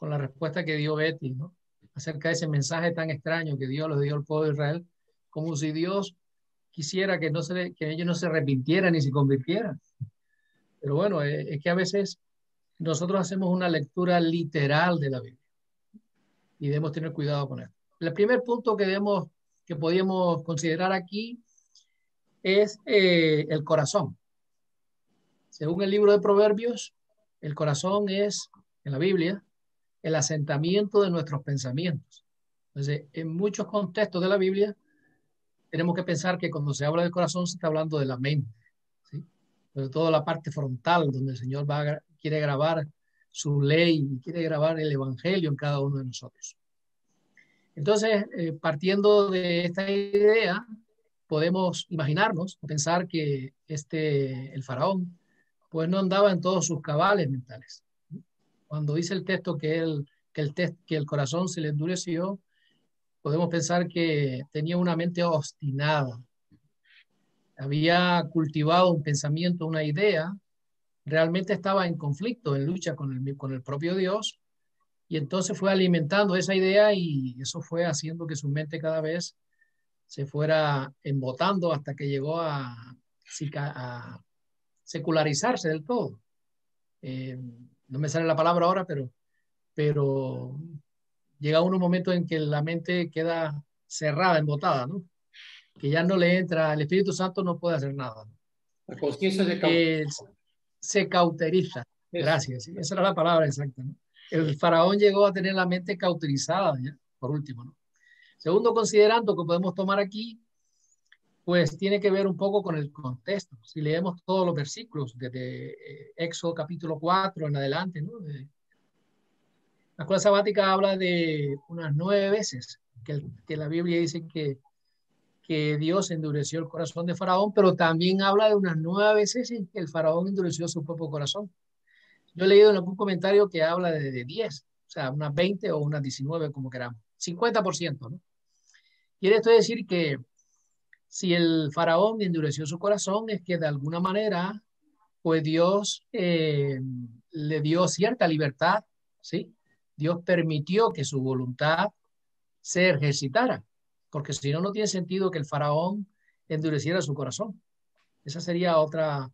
la respuesta que dio Betty, ¿no? Acerca de ese mensaje tan extraño que Dios le dio al pueblo de Israel, como si Dios quisiera que ellos no se arrepintieran ni se convirtieran. Pero bueno, es que a veces nosotros hacemos una lectura literal de la Biblia y debemos tener cuidado con esto. El primer punto que podríamos considerar aquí es el corazón. Según el libro de Proverbios, el corazón es, en la Biblia, el asentamiento de nuestros pensamientos. Entonces, en muchos contextos de la Biblia, tenemos que pensar que cuando se habla del corazón se está hablando de la mente, ¿sí? Sobre todo la parte frontal, donde el Señor quiere grabar su ley y quiere grabar el evangelio en cada uno de nosotros. Entonces, partiendo de esta idea, podemos imaginarnos o pensar que el faraón pues no andaba en todos sus cabales mentales. Cuando dice el texto que el corazón se le endureció, podemos pensar que tenía una mente obstinada. Había cultivado un pensamiento, una idea, realmente estaba en conflicto, en lucha con el propio Dios, y entonces fue alimentando esa idea y eso fue haciendo que su mente cada vez se fuera embotando hasta que llegó a secularizarse del todo. No me sale la palabra ahora, pero llega un momento en que la mente queda cerrada, embotada, ¿no? Que ya no le entra, el Espíritu Santo no puede hacer nada. La conciencia se cauteriza. Eso. Gracias, ¿sí? Esa era la palabra exacta, ¿no? El faraón llegó a tener la mente cauterizada, ¿ya? Por último, ¿no? Segundo considerando que podemos tomar aquí, pues tiene que ver un poco con el contexto. Si leemos todos los versículos, desde Éxodo capítulo 4 en adelante, ¿no? La escuela sabática habla de unas 9 veces que la Biblia dice que Dios endureció el corazón de Faraón, pero también habla de unas 9 veces en que el Faraón endureció su propio corazón. Yo he leído en algún comentario que habla de 10, o sea, unas 20 o unas 19, como queramos. 50%, ¿no? Quiere esto decir que si el faraón endureció su corazón, es que de alguna manera, pues Dios le dio cierta libertad, ¿sí? Dios permitió que su voluntad se ejercitara, porque si no, no tiene sentido que el faraón endureciera su corazón. Esa sería otra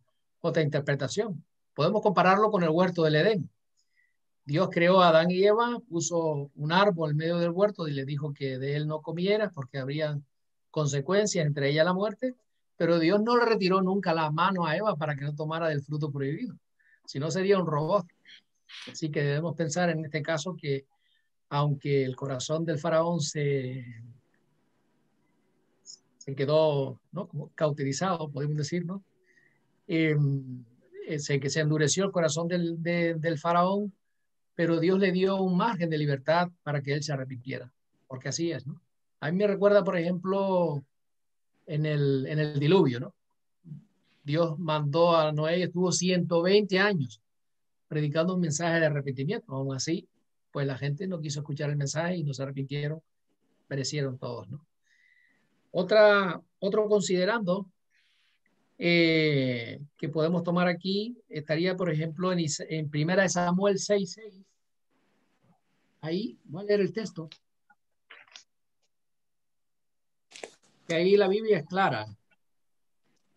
interpretación. Podemos compararlo con el huerto del Edén. Dios creó a Adán y Eva, puso un árbol en medio del huerto y le dijo que de él no comiera porque habría consecuencias, entre ellas la muerte, pero Dios no le retiró nunca la mano a Eva para que no tomara del fruto prohibido, si no sería un robot. Así que debemos pensar en este caso que aunque el corazón del faraón se quedó, ¿no?, como cauterizado, podemos decir, ¿no? Que se endureció el corazón del faraón, pero Dios le dio un margen de libertad para que él se arrepintiera, porque así es, ¿no? A mí me recuerda, por ejemplo, en el diluvio, ¿no? Dios mandó a Noé y estuvo 120 años predicando un mensaje de arrepentimiento. Aún así, pues la gente no quiso escuchar el mensaje y no se arrepintieron, perecieron todos, ¿no? Otro considerando que podemos tomar aquí estaría, por ejemplo, en Primera de Samuel 6:6. Ahí, voy a leer el texto. Que ahí la Biblia es clara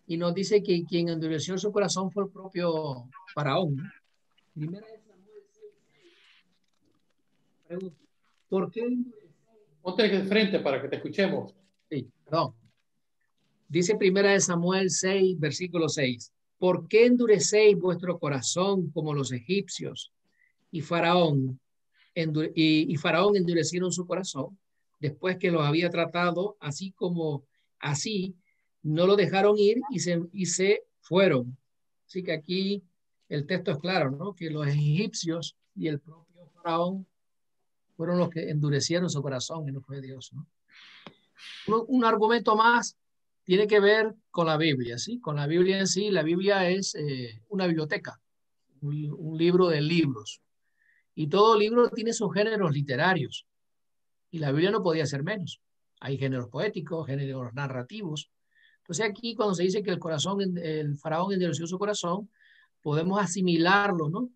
y nos dice que quien endureció su corazón fue el propio faraón. Primera de Samuel 6:6. Pregunta, ¿por qué endurecéis? Ponte de frente para que te escuchemos. Sí, perdón. Dice Primera de Samuel 6, versículo 6. ¿Por qué endurecéis vuestro corazón como los egipcios? Y Faraón endurecieron su corazón después que los había tratado así como así, no lo dejaron ir y se fueron. Así que aquí el texto es claro, ¿no? Que los egipcios y el propio faraón fueron los que endurecieron su corazón y no fue Dios, ¿no? Un argumento más tiene que ver con la Biblia, ¿sí? Con la Biblia en sí. La Biblia es una biblioteca, un libro de libros. Y todo libro tiene sus géneros literarios. Y la Biblia no podía ser menos. Hay géneros poéticos, géneros narrativos. Entonces aquí cuando se dice que el faraón endureció su corazón, podemos asimilarlo, ¿no?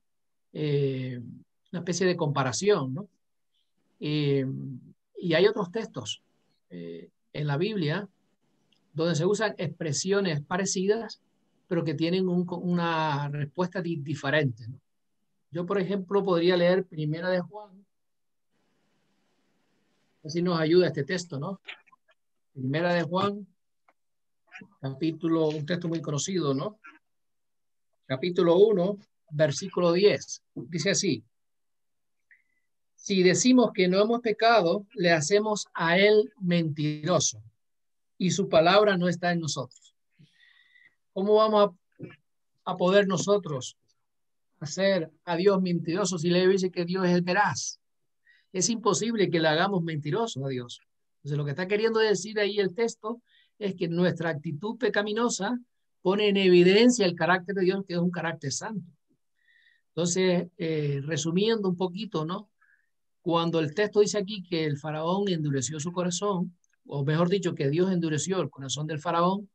Una especie de comparación, ¿no? Y hay otros textos en la Biblia donde se usan expresiones parecidas, pero que tienen una respuesta diferente, ¿no? Yo, por ejemplo, podría leer Primera de Juan. Así nos ayuda este texto, ¿no? Primera de Juan, un texto muy conocido, ¿no? Capítulo 1, versículo 10. Dice así: si decimos que no hemos pecado, le hacemos a él mentiroso y su palabra no está en nosotros. ¿Cómo vamos a poder nosotros hacer a Dios mentiroso si le dice que Dios es el veraz? Es imposible que le hagamos mentiroso a Dios. Entonces, lo que está queriendo decir ahí el texto es que nuestra actitud pecaminosa pone en evidencia el carácter de Dios, que es un carácter santo. Entonces, resumiendo un poquito, ¿no? Cuando el texto dice aquí que el faraón endureció su corazón, o mejor dicho, que Dios endureció el corazón del faraón,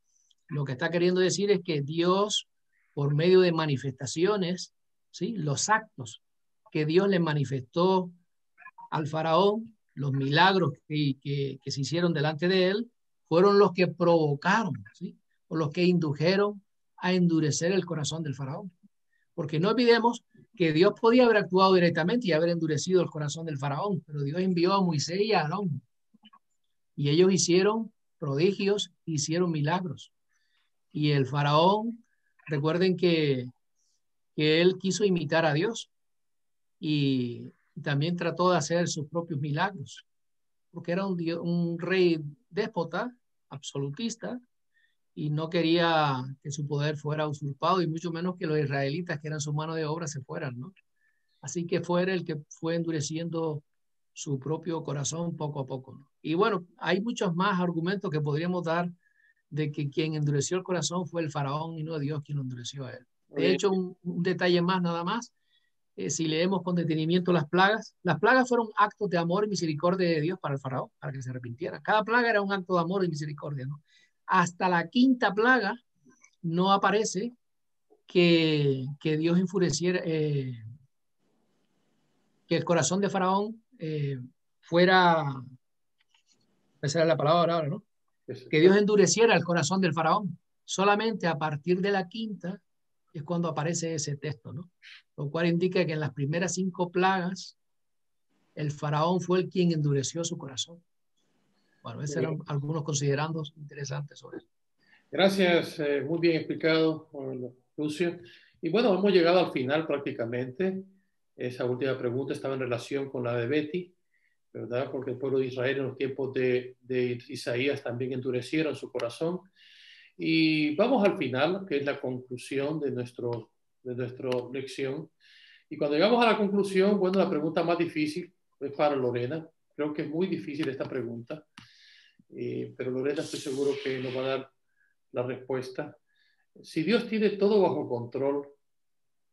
lo que está queriendo decir es que Dios, por medio de manifestaciones, ¿sí? Los actos que Dios le manifestó al faraón, los milagros que se hicieron delante de él, fueron los que provocaron, ¿sí? O los que indujeron a endurecer el corazón del faraón. Porque no olvidemos que Dios podía haber actuado directamente y haber endurecido el corazón del faraón, pero Dios envió a Moisés y a Aarón. Y ellos hicieron prodigios, hicieron milagros. Y el faraón, recuerden que él quiso imitar a Dios y también trató de hacer sus propios milagros, porque era un rey déspota, absolutista, y no quería que su poder fuera usurpado, y mucho menos que los israelitas, que eran su mano de obra, se fueran, ¿no? Así que fue él el que fue endureciendo su propio corazón poco a poco, ¿no? Y bueno, hay muchos más argumentos que podríamos dar de que quien endureció el corazón fue el faraón y no Dios quien lo endureció a él. De hecho, un detalle más nada más, si leemos con detenimiento las plagas fueron actos de amor y misericordia de Dios para el faraón, para que se arrepintiera. Cada plaga era un acto de amor y misericordia, ¿no? Hasta la quinta plaga no aparece que Dios enfureciera, que el corazón de faraón fuera, esa era la palabra ahora, ¿no? Que Dios endureciera el corazón del faraón. Solamente a partir de la quinta es cuando aparece ese texto, ¿no? Lo cual indica que en las primeras 5 plagas el faraón fue el quien endureció su corazón. Bueno, esos eran algunos considerandos interesantes sobre eso. Gracias, muy bien explicado, Lucio. Y bueno, hemos llegado al final prácticamente. Esa última pregunta estaba en relación con la de Betty, ¿verdad? Porque el pueblo de Israel en los tiempos de Isaías también endurecieron su corazón. Y vamos al final, que es la conclusión de nuestra lección. Y cuando llegamos a la conclusión, bueno, la pregunta más difícil es para Lorena. Creo que es muy difícil esta pregunta, pero Lorena estoy seguro que nos va a dar la respuesta. Si Dios tiene todo bajo control,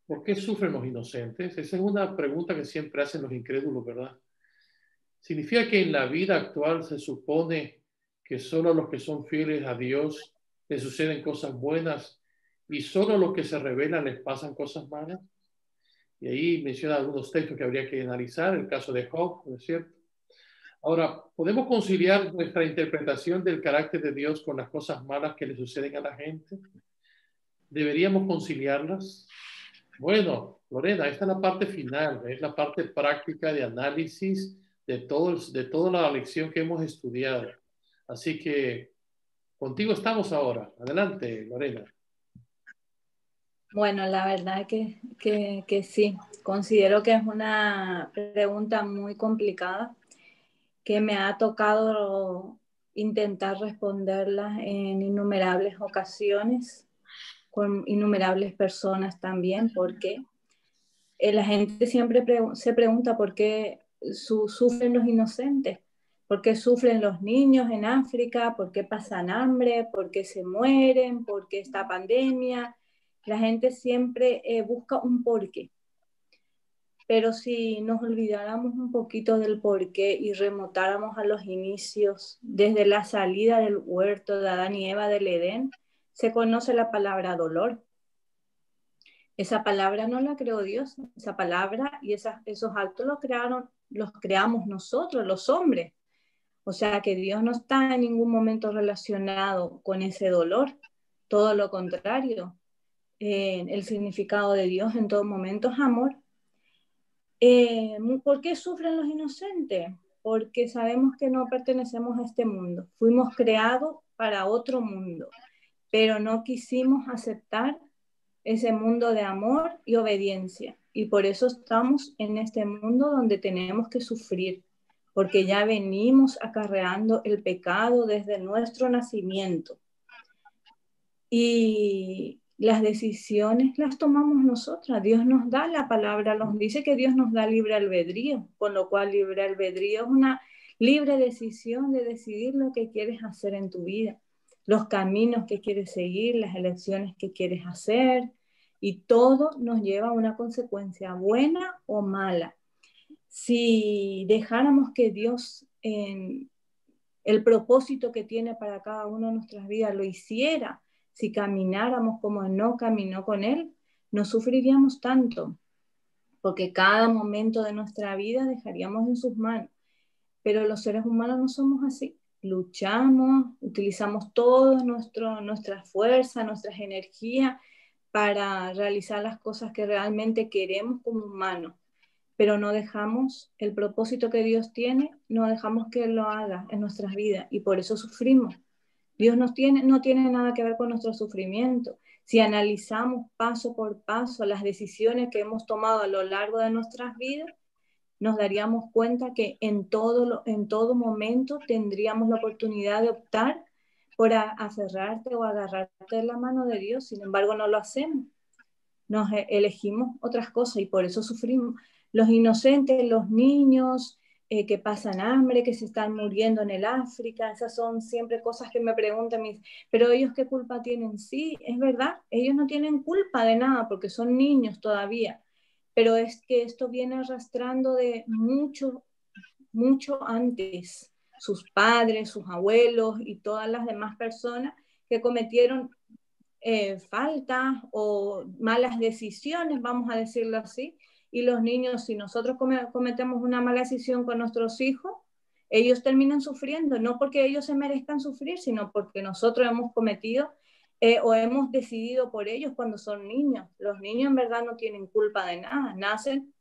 ¿por qué sufren los inocentes? Esa es una pregunta que siempre hacen los incrédulos, ¿verdad? ¿Significa que en la vida actual se supone que solo a los que son fieles a Dios les suceden cosas buenas y solo a los que se rebelan les pasan cosas malas? Y ahí menciona algunos textos que habría que analizar, el caso de Job, ¿no es cierto? Ahora, ¿podemos conciliar nuestra interpretación del carácter de Dios con las cosas malas que le suceden a la gente? ¿Deberíamos conciliarlas? Bueno, Lorena, esta es la parte final, es la parte práctica de análisis de toda la lección que hemos estudiado. Así que contigo estamos ahora. Adelante, Lorena. Bueno, la verdad que sí, considero que es una pregunta muy complicada que me ha tocado intentar responderlas en innumerables ocasiones, con innumerables personas también, porque la gente siempre se pregunta por qué sufren los inocentes, por qué sufren los niños en África, por qué pasan hambre, por qué se mueren, por qué esta pandemia. La gente siempre busca un porqué. Pero si nos olvidáramos un poquito del porqué y remontáramos a los inicios, desde la salida del huerto de Adán y Eva del Edén, se conoce la palabra dolor. Esa palabra no la creó Dios, esa palabra y esos actos los creamos nosotros, los hombres. O sea que Dios no está en ningún momento relacionado con ese dolor, todo lo contrario. El significado de Dios en todo momento es amor. ¿Por qué sufren los inocentes? Porque sabemos que no pertenecemos a este mundo. Fuimos creados para otro mundo, pero no quisimos aceptar ese mundo de amor y obediencia. Y por eso estamos en este mundo donde tenemos que sufrir, porque ya venimos acarreando el pecado desde nuestro nacimiento. Y las decisiones las tomamos nosotras. Dios nos da la palabra, nos dice que Dios nos da libre albedrío, con lo cual libre albedrío es una libre decisión de decidir lo que quieres hacer en tu vida, los caminos que quieres seguir, las elecciones que quieres hacer, y todo nos lleva a una consecuencia buena o mala. Si dejáramos que Dios, en el propósito que tiene para cada una de nuestras vidas, lo hiciera, si camináramos como no caminó con Él, no sufriríamos tanto, porque cada momento de nuestra vida dejaríamos en sus manos. Pero los seres humanos no somos así. Luchamos, utilizamos toda nuestra fuerza, nuestras energías para realizar las cosas que realmente queremos como humanos, pero no dejamos el propósito que Dios tiene, no dejamos que Él lo haga en nuestras vidas, y por eso sufrimos. Dios no tiene nada que ver con nuestro sufrimiento. Si analizamos paso por paso las decisiones que hemos tomado a lo largo de nuestras vidas, nos daríamos cuenta que en todo momento tendríamos la oportunidad de optar por aferrarte o agarrarte de la mano de Dios. Sin embargo, no lo hacemos. Nos elegimos otras cosas y por eso sufrimos. Los inocentes, los niños que pasan hambre, que se están muriendo en el África, esas son siempre cosas que me preguntan, pero ellos ¿qué culpa tienen? Sí, es verdad, ellos no tienen culpa de nada porque son niños todavía, pero es que esto viene arrastrando de mucho antes. Sus padres, sus abuelos y todas las demás personas que cometieron faltas o malas decisiones, vamos a decirlo así. Y los niños, si nosotros cometemos una mala decisión con nuestros hijos, ellos terminan sufriendo, no porque ellos se merezcan sufrir, sino porque nosotros hemos cometido o hemos decidido por ellos cuando son niños. Los niños en verdad no tienen culpa de nada, nacen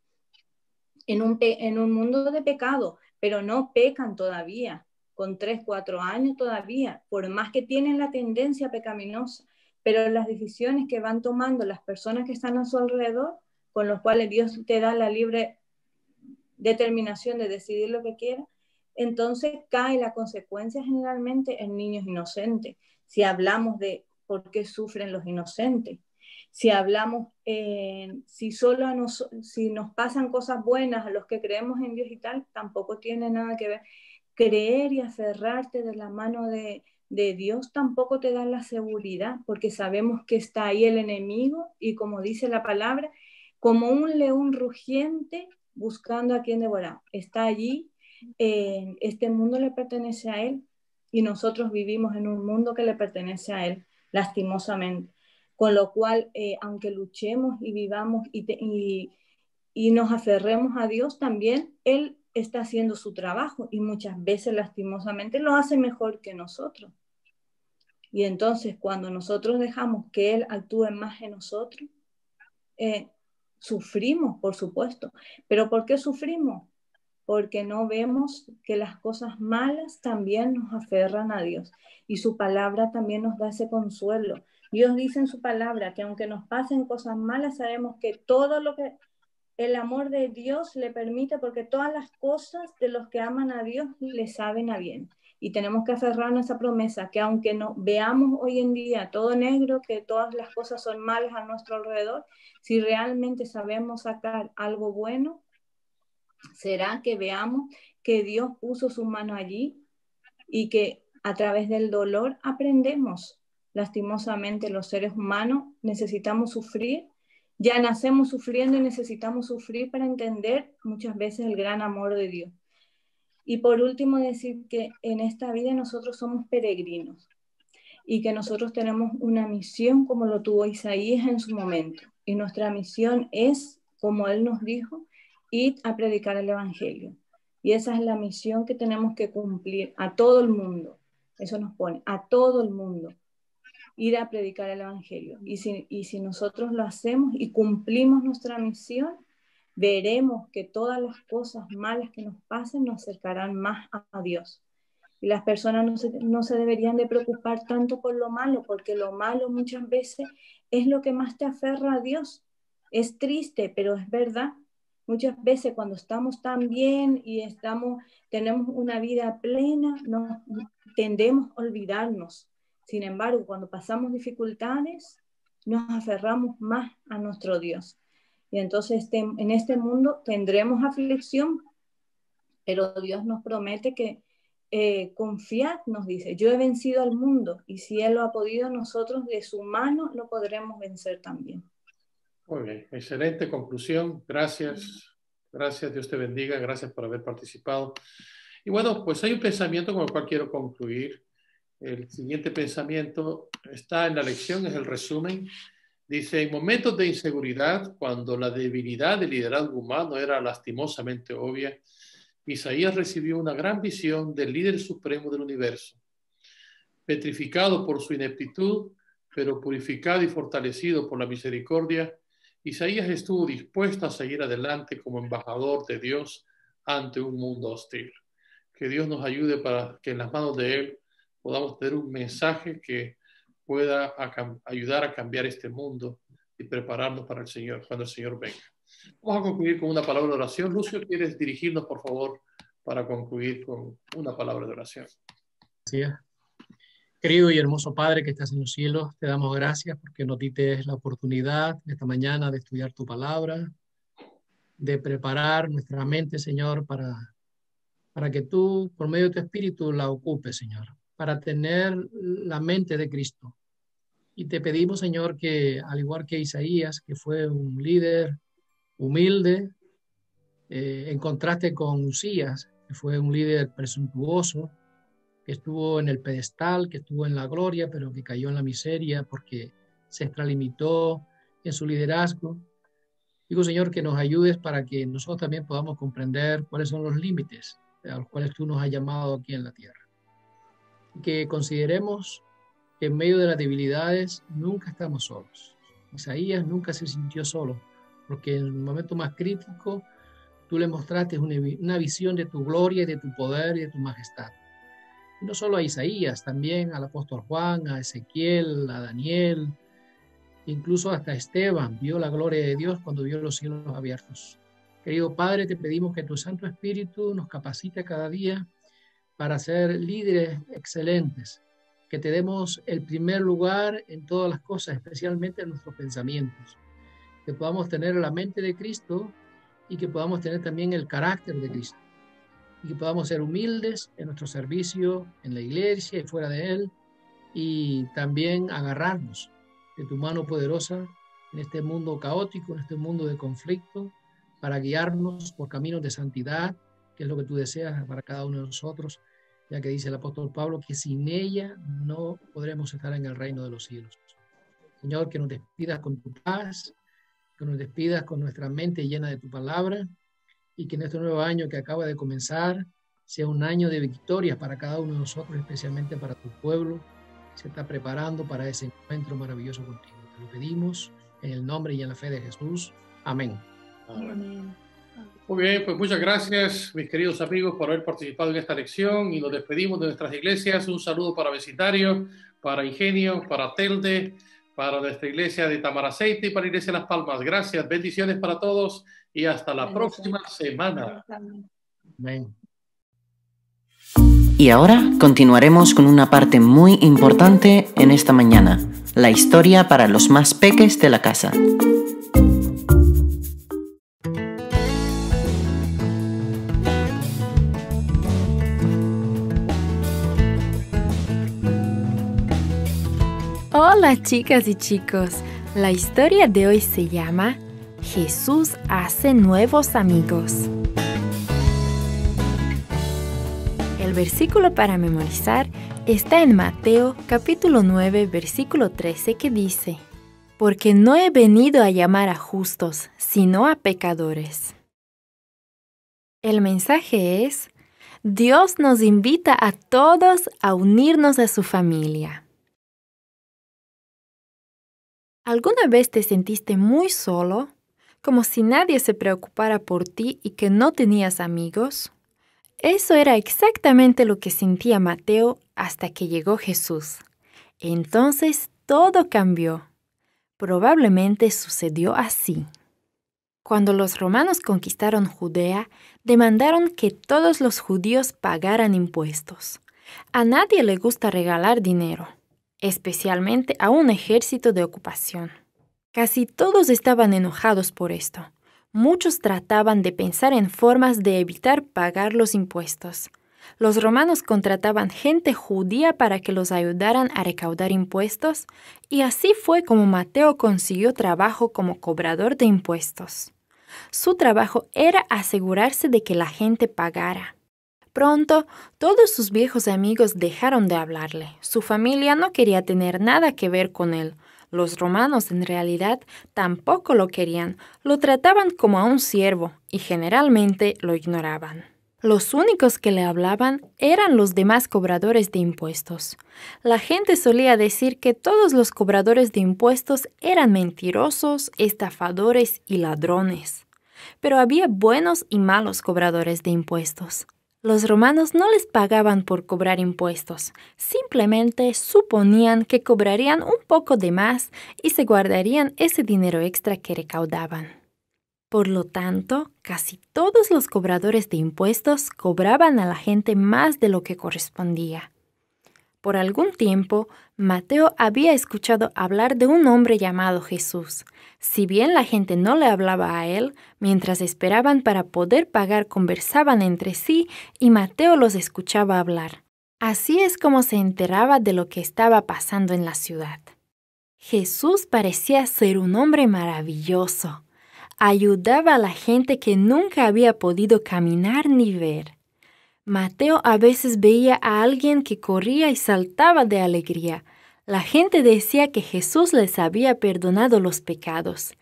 en un mundo de pecado, pero no pecan todavía, con 3, 4 años todavía, por más que tienen la tendencia pecaminosa, pero las decisiones que van tomando las personas que están a su alrededor, con los cuales Dios te da la libre determinación de decidir lo que quiera, entonces cae la consecuencia generalmente en niños inocentes. Si hablamos de por qué sufren los inocentes, si hablamos, si nos pasan cosas buenas a los que creemos en Dios y tal, tampoco tiene nada que ver. Creer y aferrarte de la mano de Dios tampoco te da la seguridad, porque sabemos que está ahí el enemigo y, como dice la palabra, como un león rugiente buscando a quien devorar. Está allí, este mundo le pertenece a Él y nosotros vivimos en un mundo que le pertenece a Él, lastimosamente. Con lo cual, aunque luchemos y vivamos y nos aferremos a Dios, también Él está haciendo su trabajo y muchas veces, lastimosamente, lo hace mejor que nosotros. Y entonces, cuando nosotros dejamos que Él actúe más en nosotros, sufrimos, por supuesto. ¿Pero por qué sufrimos? Porque no vemos que las cosas malas también nos aferran a Dios y su palabra también nos da ese consuelo. Dios dice en su palabra que aunque nos pasen cosas malas, sabemos que todo lo que el amor de Dios le permite, porque todas las cosas de los que aman a Dios le saben a bien. Y tenemos que aferrarnos a esa promesa, que aunque no veamos hoy en día todo negro, que todas las cosas son malas a nuestro alrededor, si realmente sabemos sacar algo bueno, será que veamos que Dios puso su mano allí y que a través del dolor aprendemos. Lastimosamente los seres humanos necesitamos sufrir, ya nacemos sufriendo y necesitamos sufrir para entender muchas veces el gran amor de Dios. Y por último decir que en esta vida nosotros somos peregrinos y que nosotros tenemos una misión como lo tuvo Isaías en su momento. Y nuestra misión es, como él nos dijo, ir a predicar el Evangelio. Y esa es la misión que tenemos que cumplir a todo el mundo. Eso nos pone, a todo el mundo, ir a predicar el Evangelio. Y si nosotros lo hacemos y cumplimos nuestra misión, veremos que todas las cosas malas que nos pasen nos acercarán más a Dios. Y las personas no se deberían de preocupar tanto por lo malo, porque lo malo muchas veces es lo que más te aferra a Dios. Es triste, pero es verdad. Muchas veces cuando estamos tan bien y tenemos una vida plena, tendemos a olvidarnos. Sin embargo, cuando pasamos dificultades, nos aferramos más a nuestro Dios. Y entonces en este mundo tendremos aflicción, pero Dios nos promete que confiad, nos dice, yo he vencido al mundo, y si Él lo ha podido, nosotros de su mano lo podremos vencer también. Muy bien, excelente conclusión. Gracias, gracias, Dios te bendiga, gracias por haber participado. Y bueno, pues hay un pensamiento con el cual quiero concluir. El siguiente pensamiento está en la lección, es el resumen. Dice, en momentos de inseguridad, cuando la debilidad del liderazgo humano era lastimosamente obvia, Isaías recibió una gran visión del líder supremo del universo. Petrificado por su ineptitud, pero purificado y fortalecido por la misericordia, Isaías estuvo dispuesto a seguir adelante como embajador de Dios ante un mundo hostil. Que Dios nos ayude para que en las manos de Él podamos tener un mensaje que pueda ayudar a cambiar este mundo y prepararnos para el Señor, cuando el Señor venga. Vamos a concluir con una palabra de oración. Lucio, ¿quieres dirigirnos, por favor, para concluir con una palabra de oración? Sí. Querido y hermoso Padre que estás en los cielos, te damos gracias porque nos diste la oportunidad esta mañana de estudiar tu palabra, de preparar nuestra mente, Señor, para que tú, por medio de tu Espíritu, la ocupes, Señor, para tener la mente de Cristo. Y te pedimos, Señor, que al igual que Isaías, que fue un líder humilde, en contraste con Usías, que fue un líder presuntuoso, que estuvo en el pedestal, que estuvo en la gloria, pero que cayó en la miseria porque se extralimitó en su liderazgo. Digo, Señor, que nos ayudes para que nosotros también podamos comprender cuáles son los límites a los cuales tú nos has llamado aquí en la tierra. Y que consideremos que en medio de las debilidades nunca estamos solos. Isaías nunca se sintió solo, porque en el momento más crítico tú le mostraste una visión de tu gloria y de tu poder y de tu majestad. Y no solo a Isaías, también al apóstol Juan, a Ezequiel, a Daniel, incluso hasta Esteban vio la gloria de Dios cuando vio los cielos abiertos. Querido Padre, te pedimos que tu Santo Espíritu nos capacite cada día para ser líderes excelentes, que te demos el primer lugar en todas las cosas, especialmente en nuestros pensamientos, que podamos tener la mente de Cristo y que podamos tener también el carácter de Cristo, y que podamos ser humildes en nuestro servicio en la iglesia y fuera de él, y también agarrarnos de tu mano poderosa en este mundo caótico, en este mundo de conflicto, para guiarnos por caminos de santidad, que es lo que tú deseas para cada uno de nosotros, ya que dice el apóstol Pablo que sin ella no podremos estar en el reino de los cielos. Señor, que nos despidas con tu paz, que nos despidas con nuestra mente llena de tu palabra, y que en este nuevo año que acaba de comenzar sea un año de victorias para cada uno de nosotros, especialmente para tu pueblo. Se está preparando para ese encuentro maravilloso contigo. Te lo pedimos en el nombre y en la fe de Jesús. Amén. Amén. Muy bien, pues muchas gracias, mis queridos amigos, por haber participado en esta lección, y nos despedimos de nuestras iglesias. Un saludo para Vecindario, para Ingenio, para Telde, para nuestra iglesia de Tamaraceite y para la iglesia de Las Palmas. Gracias, bendiciones para todos y y hasta la próxima semana. Amén. Y ahora continuaremos con una parte muy importante en esta mañana, la historia para los más peques de la casa. Hola chicas y chicos, la historia de hoy se llama Jesús hace nuevos amigos. El versículo para memorizar está en Mateo capítulo 9 versículo 13 que dice: porque no he venido a llamar a justos, sino a pecadores. El mensaje es: Dios nos invita a todos a unirnos a su familia. ¿Alguna vez te sentiste muy solo, como si nadie se preocupara por ti y que no tenías amigos? Eso era exactamente lo que sentía Mateo hasta que llegó Jesús. Entonces todo cambió. Probablemente sucedió así. Cuando los romanos conquistaron Judea, demandaron que todos los judíos pagaran impuestos. A nadie le gusta regalar dinero, especialmente a un ejército de ocupación. Casi todos estaban enojados por esto. Muchos trataban de pensar en formas de evitar pagar los impuestos. Los romanos contrataban gente judía para que los ayudaran a recaudar impuestos, y así fue como Mateo consiguió trabajo como cobrador de impuestos. Su trabajo era asegurarse de que la gente pagara. Pronto, todos sus viejos amigos dejaron de hablarle. Su familia no quería tener nada que ver con él. Los romanos, en realidad, tampoco lo querían. Lo trataban como a un siervo y generalmente lo ignoraban. Los únicos que le hablaban eran los demás cobradores de impuestos. La gente solía decir que todos los cobradores de impuestos eran mentirosos, estafadores y ladrones. Pero había buenos y malos cobradores de impuestos. Los romanos no les pagaban por cobrar impuestos, simplemente suponían que cobrarían un poco de más y se guardarían ese dinero extra que recaudaban. Por lo tanto, casi todos los cobradores de impuestos cobraban a la gente más de lo que correspondía. Por algún tiempo, Mateo había escuchado hablar de un hombre llamado Jesús. Si bien la gente no le hablaba a él, mientras esperaban para poder pagar conversaban entre sí y Mateo los escuchaba hablar. Así es como se enteraba de lo que estaba pasando en la ciudad. Jesús parecía ser un hombre maravilloso. Ayudaba a la gente que nunca había podido caminar ni ver. Mateo a veces veía a alguien que corría y saltaba de alegría. La gente decía que Jesús les había perdonado los pecados,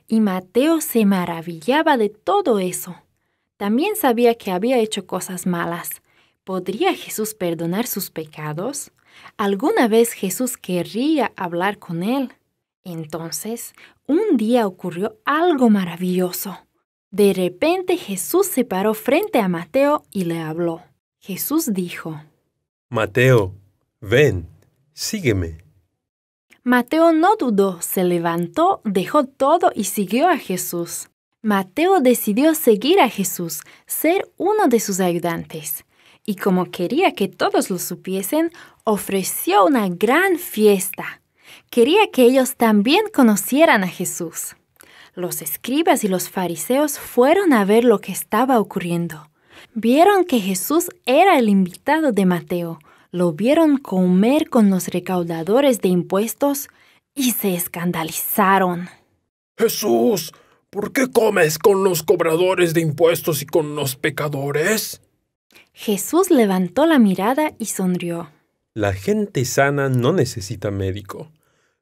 y Mateo se maravillaba de todo eso. También sabía que había hecho cosas malas. ¿Podría Jesús perdonar sus pecados? ¿Alguna vez Jesús querría hablar con él? Entonces, un día ocurrió algo maravilloso. De repente Jesús se paró frente a Mateo y le habló. Jesús dijo: Mateo, ven, sígueme. Mateo no dudó, se levantó, dejó todo y siguió a Jesús. Mateo decidió seguir a Jesús, ser uno de sus ayudantes. Y como quería que todos lo supiesen, ofreció una gran fiesta. Quería que ellos también conocieran a Jesús. Los escribas y los fariseos fueron a ver lo que estaba ocurriendo. Vieron que Jesús era el invitado de Mateo. Lo vieron comer con los recaudadores de impuestos y se escandalizaron. Jesús, ¿por qué comes con los cobradores de impuestos y con los pecadores? Jesús levantó la mirada y sonrió. La gente sana no necesita médico.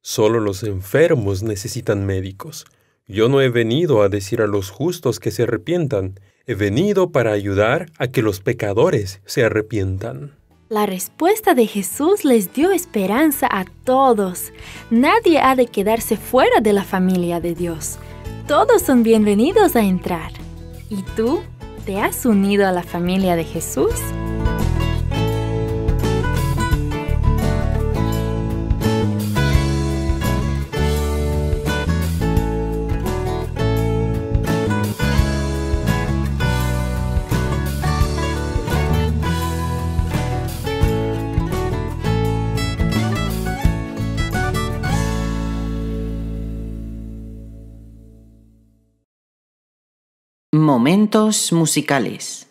Solo los enfermos necesitan médicos. Yo no he venido a decir a los justos que se arrepientan. He venido para ayudar a que los pecadores se arrepientan. La respuesta de Jesús les dio esperanza a todos. Nadie ha de quedarse fuera de la familia de Dios. Todos son bienvenidos a entrar. ¿Y tú? ¿Te has unido a la familia de Jesús? Momentos musicales.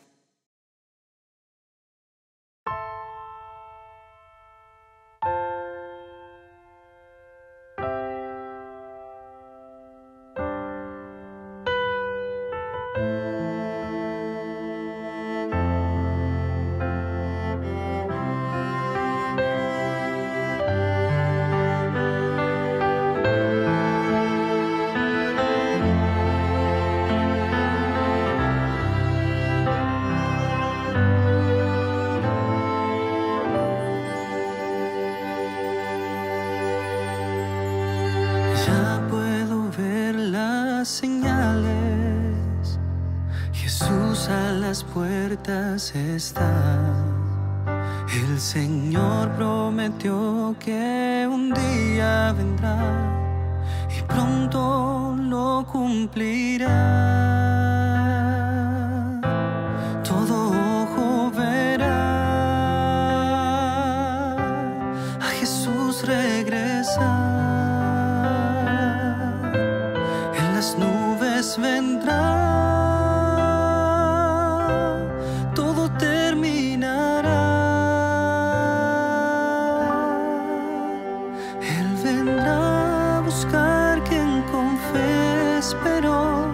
Ya puedo ver las señales. Jesús a las puertas está. El Señor prometió que un día vendrá y pronto lo cumplirá. Todo ojo verá a Jesús regresar. En las nubes vendrá, todo terminará. Él vendrá a buscar quien con fe esperó,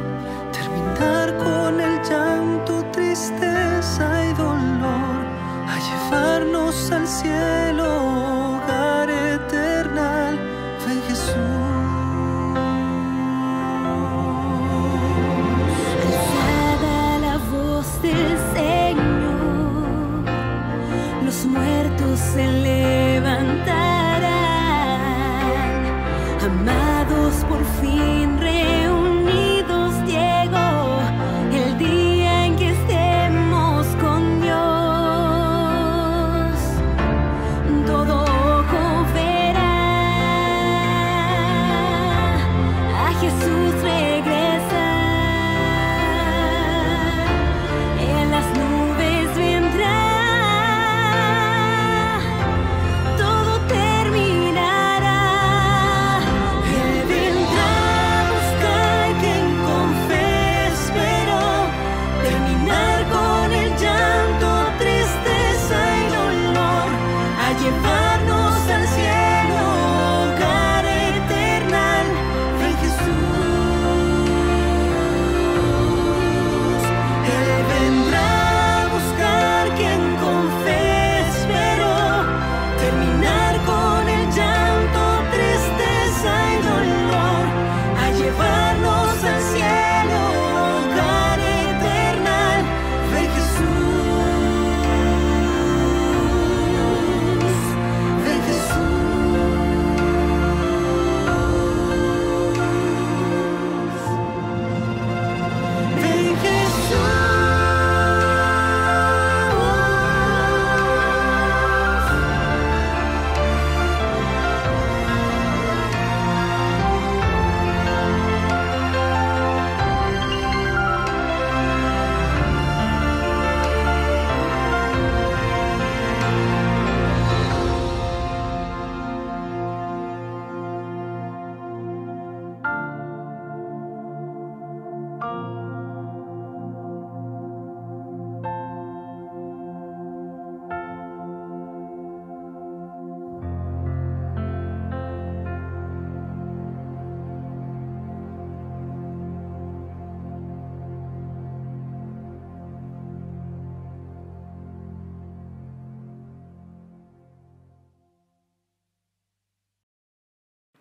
terminar con el llanto, tristeza y dolor, a llevarnos al cielo, hogar eternal. Ven Jesús. Del Señor, los muertos se levantarán, amados por fin reunidos, llegó el día en que estemos con Dios. Todo ojo verá a Jesús regresar.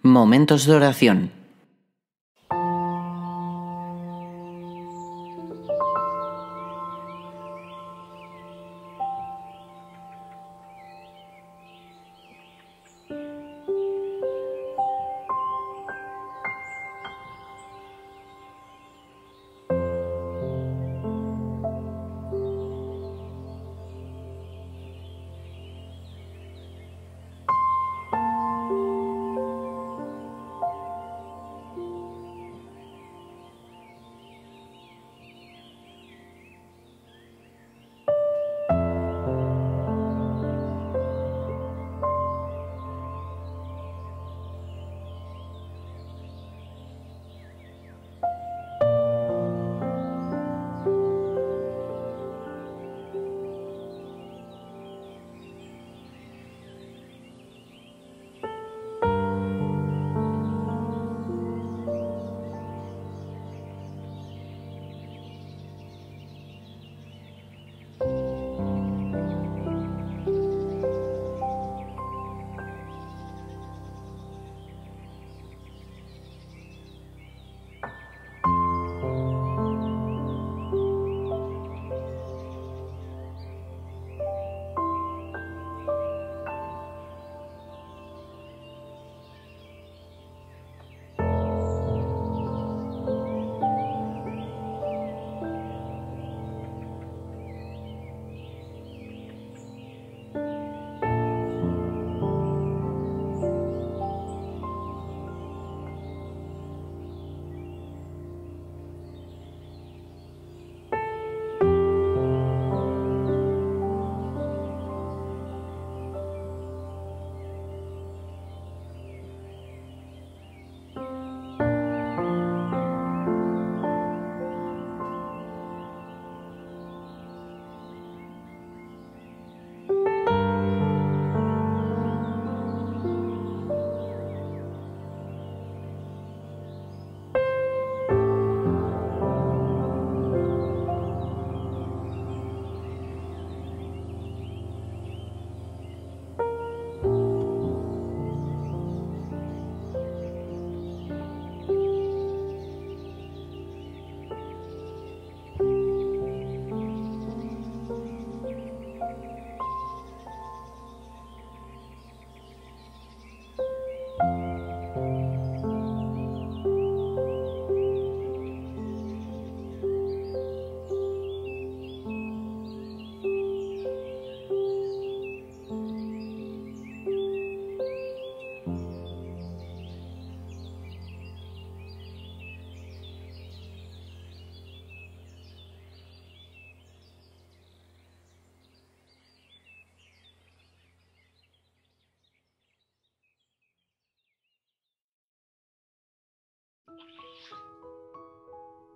Momentos de oración.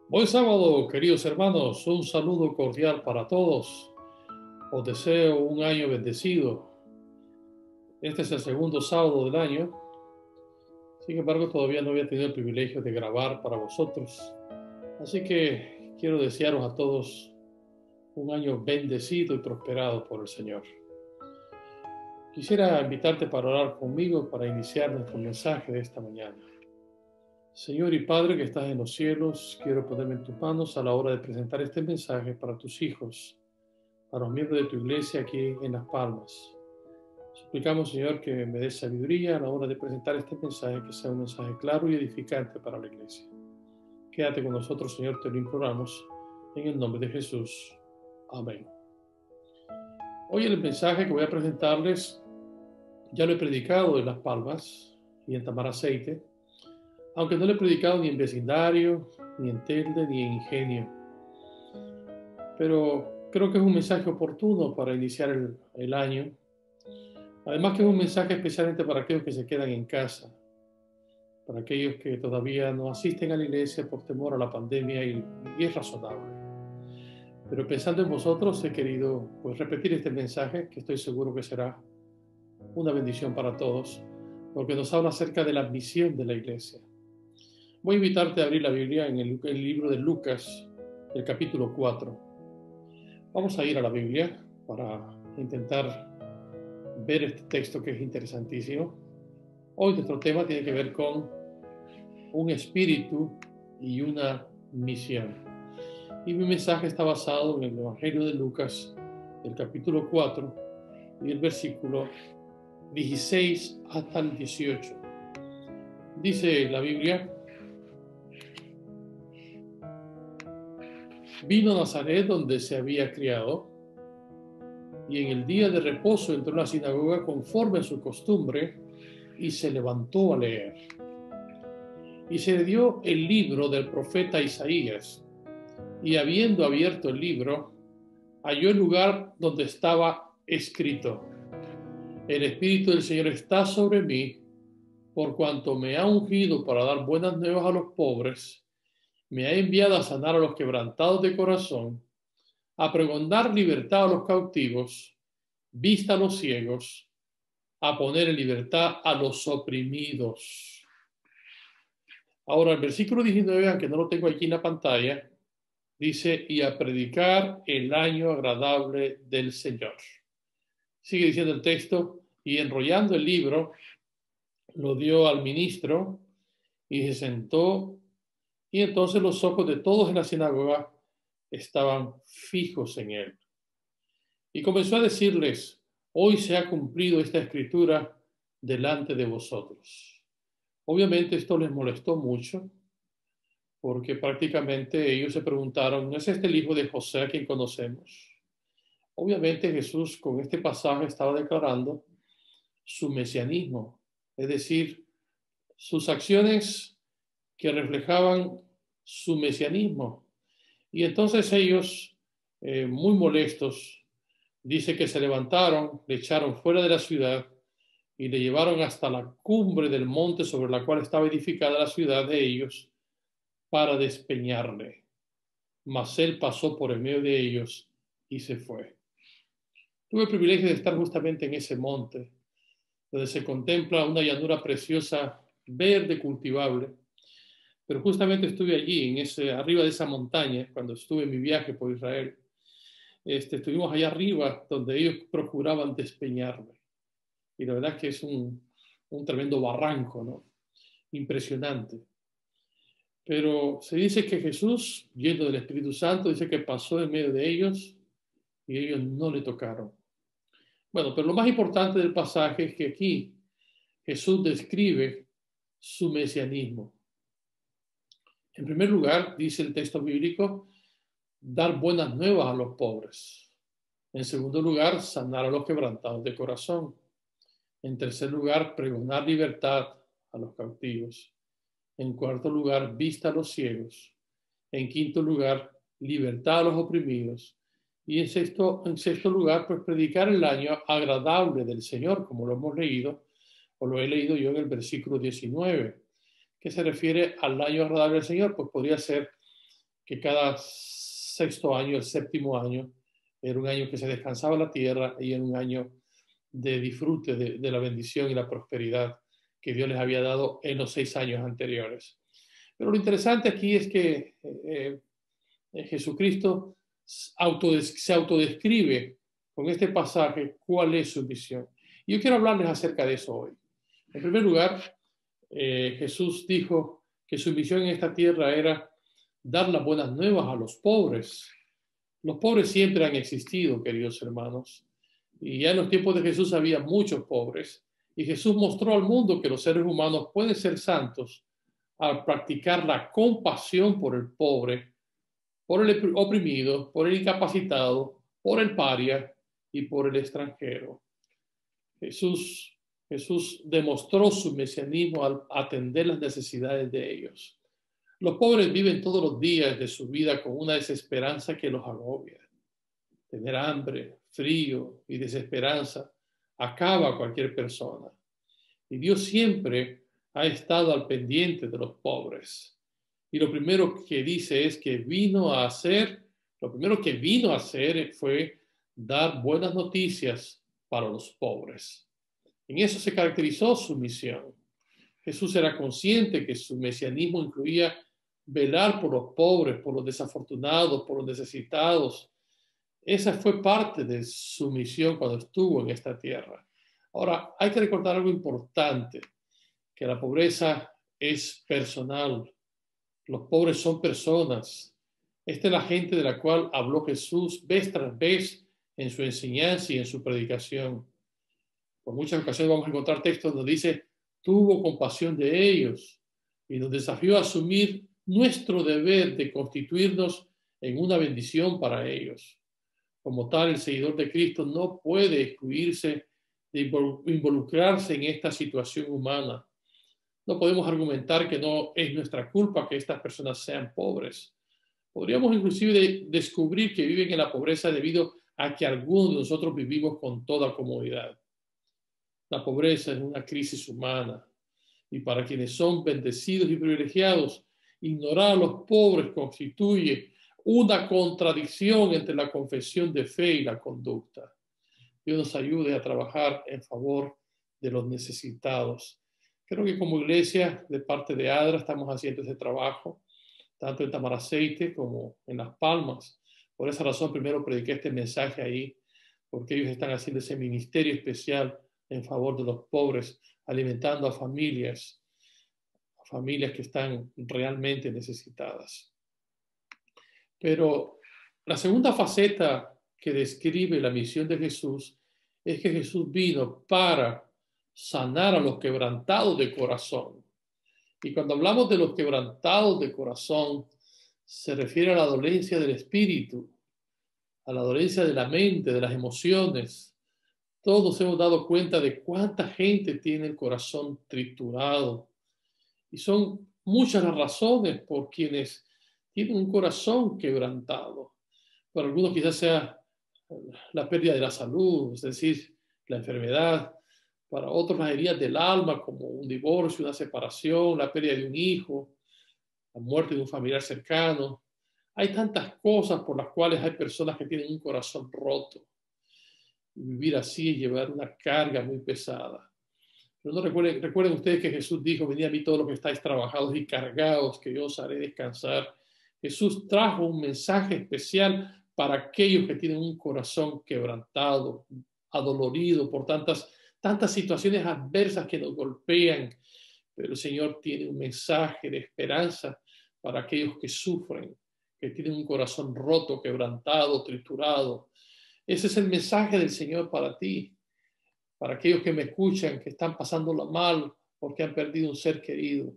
Buen sábado, queridos hermanos. Un saludo cordial para todos. Os deseo un año bendecido. Este es el segundo sábado del año. Sin embargo, todavía no había tenido el privilegio de grabar para vosotros. Así que quiero desearos a todos un año bendecido y prosperado por el Señor. Quisiera invitarte para orar conmigo para iniciar nuestro mensaje de esta mañana. Señor y Padre que estás en los cielos, quiero ponerme en tus manos a la hora de presentar este mensaje para tus hijos, para los miembros de tu iglesia aquí en Las Palmas. Suplicamos, Señor, que me des sabiduría a la hora de presentar este mensaje, que sea un mensaje claro y edificante para la iglesia. Quédate con nosotros, Señor, te lo imploramos, en el nombre de Jesús. Amén. Hoy el mensaje que voy a presentarles ya lo he predicado en Las Palmas y en Tamaraceite, aunque no lo he predicado ni en vecindario, ni en Telde, ni en Ingenio. Pero creo que es un mensaje oportuno para iniciar el año. Además que es un mensaje especialmente para aquellos que se quedan en casa, para aquellos que todavía no asisten a la iglesia por temor a la pandemia y es razonable. Pero pensando en vosotros he querido repetir este mensaje que estoy seguro que será una bendición para todos, porque nos habla acerca de la misión de la iglesia. Voy a invitarte a abrir la Biblia en el libro de Lucas, el capítulo 4. Vamos a ir a la Biblia para intentar ver este texto que es interesantísimo. Hoy nuestro tema tiene que ver con un espíritu y una misión. Y mi mensaje está basado en el Evangelio de Lucas, el capítulo 4 y el versículo 16 hasta el 18. Dice la Biblia: vino a Nazaret, donde se había criado, y en el día de reposo entró en la sinagoga conforme a su costumbre y se levantó a leer. Y se le dio el libro del profeta Isaías, y habiendo abierto el libro, halló el lugar donde estaba escrito: el Espíritu del Señor está sobre mí, por cuanto me ha ungido para dar buenas nuevas a los pobres, me ha enviado a sanar a los quebrantados de corazón, a pregonar libertad a los cautivos, vista a los ciegos, a poner en libertad a los oprimidos. Ahora el versículo 19, aunque no lo tengo aquí en la pantalla, dice: y a predicar el año agradable del Señor. Sigue diciendo el texto: y enrollando el libro, lo dio al ministro y se sentó. Y entonces los ojos de todos en la sinagoga estaban fijos en él. Y comenzó a decirles: hoy se ha cumplido esta escritura delante de vosotros. Obviamente esto les molestó mucho, porque prácticamente ellos se preguntaron: ¿no es este el hijo de José a quien conocemos? Obviamente Jesús con este pasaje estaba declarando su mesianismo, es decir, sus acciones que reflejaban su mesianismo. Y entonces ellos, muy molestos, dice que se levantaron, le echaron fuera de la ciudad y le llevaron hasta la cumbre del monte sobre la cual estaba edificada la ciudad de ellos para despeñarle. Mas él pasó por el medio de ellos y se fue. Tuve el privilegio de estar justamente en ese monte, donde se contempla una llanura preciosa, verde, cultivable. Pero justamente estuve allí, arriba de esa montaña, cuando estuve en mi viaje por Israel. Estuvimos allá arriba, donde ellos procuraban despeñarme. Y la verdad es que es un tremendo barranco, ¿no? Impresionante. Pero se dice que Jesús, lleno del Espíritu Santo, dice que pasó en medio de ellos y ellos no le tocaron. Bueno, pero lo más importante del pasaje es que aquí Jesús describe su mesianismo. En primer lugar, dice el texto bíblico, dar buenas nuevas a los pobres. En segundo lugar, sanar a los quebrantados de corazón. En tercer lugar, pregonar libertad a los cautivos. En cuarto lugar, vista a los ciegos. En quinto lugar, libertad a los oprimidos. Y en sexto lugar, pues predicar el año agradable del Señor, como lo hemos leído, o lo he leído yo en el versículo 19. ¿Qué se refiere al año agradable del Señor? Pues podría ser que cada sexto año, el séptimo año, era un año que se descansaba la tierra y era un año de disfrute de la bendición y la prosperidad que Dios les había dado en los 6 años anteriores. Pero lo interesante aquí es que Jesucristo se autodescribe con este pasaje cuál es su misión. Y yo quiero hablarles acerca de eso hoy. En primer lugar, Jesús dijo que su misión en esta tierra era dar las buenas nuevas a los pobres. Los pobres siempre han existido, queridos hermanos. Y ya en los tiempos de Jesús había muchos pobres. Y Jesús mostró al mundo que los seres humanos pueden ser santos al practicar la compasión por el pobre, por el oprimido, por el incapacitado, por el paria y por el extranjero. Jesús demostró su mesianismo al atender las necesidades de ellos. Los pobres viven todos los días de su vida con una desesperanza que los agobia. Tener hambre, frío y desesperanza acaba a cualquier persona. Y Dios siempre ha estado al pendiente de los pobres. Y lo primero que dice es que lo primero que vino a hacer fue dar buenas noticias para los pobres. En eso se caracterizó su misión. Jesús era consciente que su mesianismo incluía velar por los pobres, por los desafortunados, por los necesitados. Esa fue parte de su misión cuando estuvo en esta tierra. Ahora, hay que recordar algo importante, que la pobreza es personal. Los pobres son personas. Esta es la gente de la cual habló Jesús vez tras vez en su enseñanza y en su predicación. Por muchas ocasiones vamos a encontrar textos donde dice, tuvo compasión de ellos y nos desafió a asumir nuestro deber de constituirnos en una bendición para ellos. Como tal, el seguidor de Cristo no puede excluirse de involucrarse en esta situación humana. No podemos argumentar que no es nuestra culpa que estas personas sean pobres. Podríamos inclusive descubrir que viven en la pobreza debido a que algunos de nosotros vivimos con toda comodidad. La pobreza es una crisis humana y para quienes son bendecidos y privilegiados, ignorar a los pobres constituye una contradicción entre la confesión de fe y la conducta. Dios nos ayude a trabajar en favor de los necesitados. Creo que como iglesia, de parte de ADRA, estamos haciendo ese trabajo, tanto en Tamaraceite como en Las Palmas. Por esa razón, primero prediqué este mensaje ahí, porque ellos están haciendo ese ministerio especial en favor de los pobres, alimentando a familias que están realmente necesitadas. Pero la segunda faceta que describe la misión de Jesús es que Jesús vino para sanar a los quebrantados de corazón. Y cuando hablamos de los quebrantados de corazón, se refiere a la dolencia del espíritu, a la dolencia de la mente, de las emociones. Todos hemos dado cuenta de cuánta gente tiene el corazón triturado. Y son muchas las razones por quienes tienen un corazón quebrantado. Para algunos quizás sea la pérdida de la salud, es decir, la enfermedad. Para otros las heridas del alma, como un divorcio, una separación, la pérdida de un hijo, la muerte de un familiar cercano. Hay tantas cosas por las cuales hay personas que tienen un corazón roto. Y vivir así es llevar una carga muy pesada. Pero no recuerden ustedes que Jesús dijo, venid a mí todos los que estáis trabajados y cargados, que yo os haré descansar. Jesús trajo un mensaje especial para aquellos que tienen un corazón quebrantado, adolorido por tantas situaciones adversas que nos golpean. Pero el Señor tiene un mensaje de esperanza para aquellos que sufren, que tienen un corazón roto, quebrantado, triturado. Ese es el mensaje del Señor para ti, para aquellos que me escuchan, que están pasándolo mal porque han perdido un ser querido,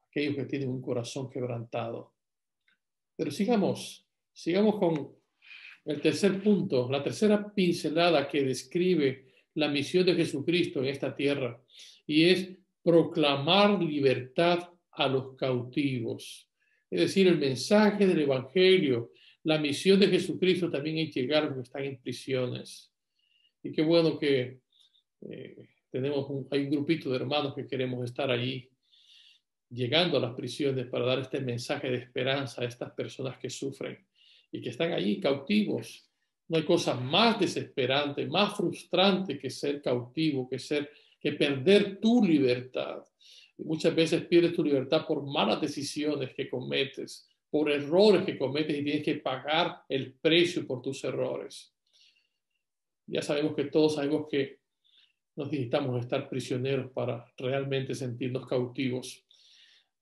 aquellos que tienen un corazón quebrantado. Pero sigamos con el tercer punto, la tercera pincelada que describe la misión de Jesucristo en esta tierra, y es proclamar libertad a los cautivos. Es decir, el mensaje del Evangelio, la misión de Jesucristo también es llegar a los que están en prisiones. Y qué bueno que hay un grupito de hermanos que queremos estar allí. llegando a las prisiones para dar este mensaje de esperanza a estas personas que sufren y que están allí cautivos. No hay cosa más desesperante, más frustrante que ser cautivo, que perder tu libertad. Y muchas veces pierdes tu libertad por malas decisiones que cometes, por errores que cometes y tienes que pagar el precio por tus errores. Ya sabemos que todos sabemos que no necesitamos estar prisioneros para realmente sentirnos cautivos.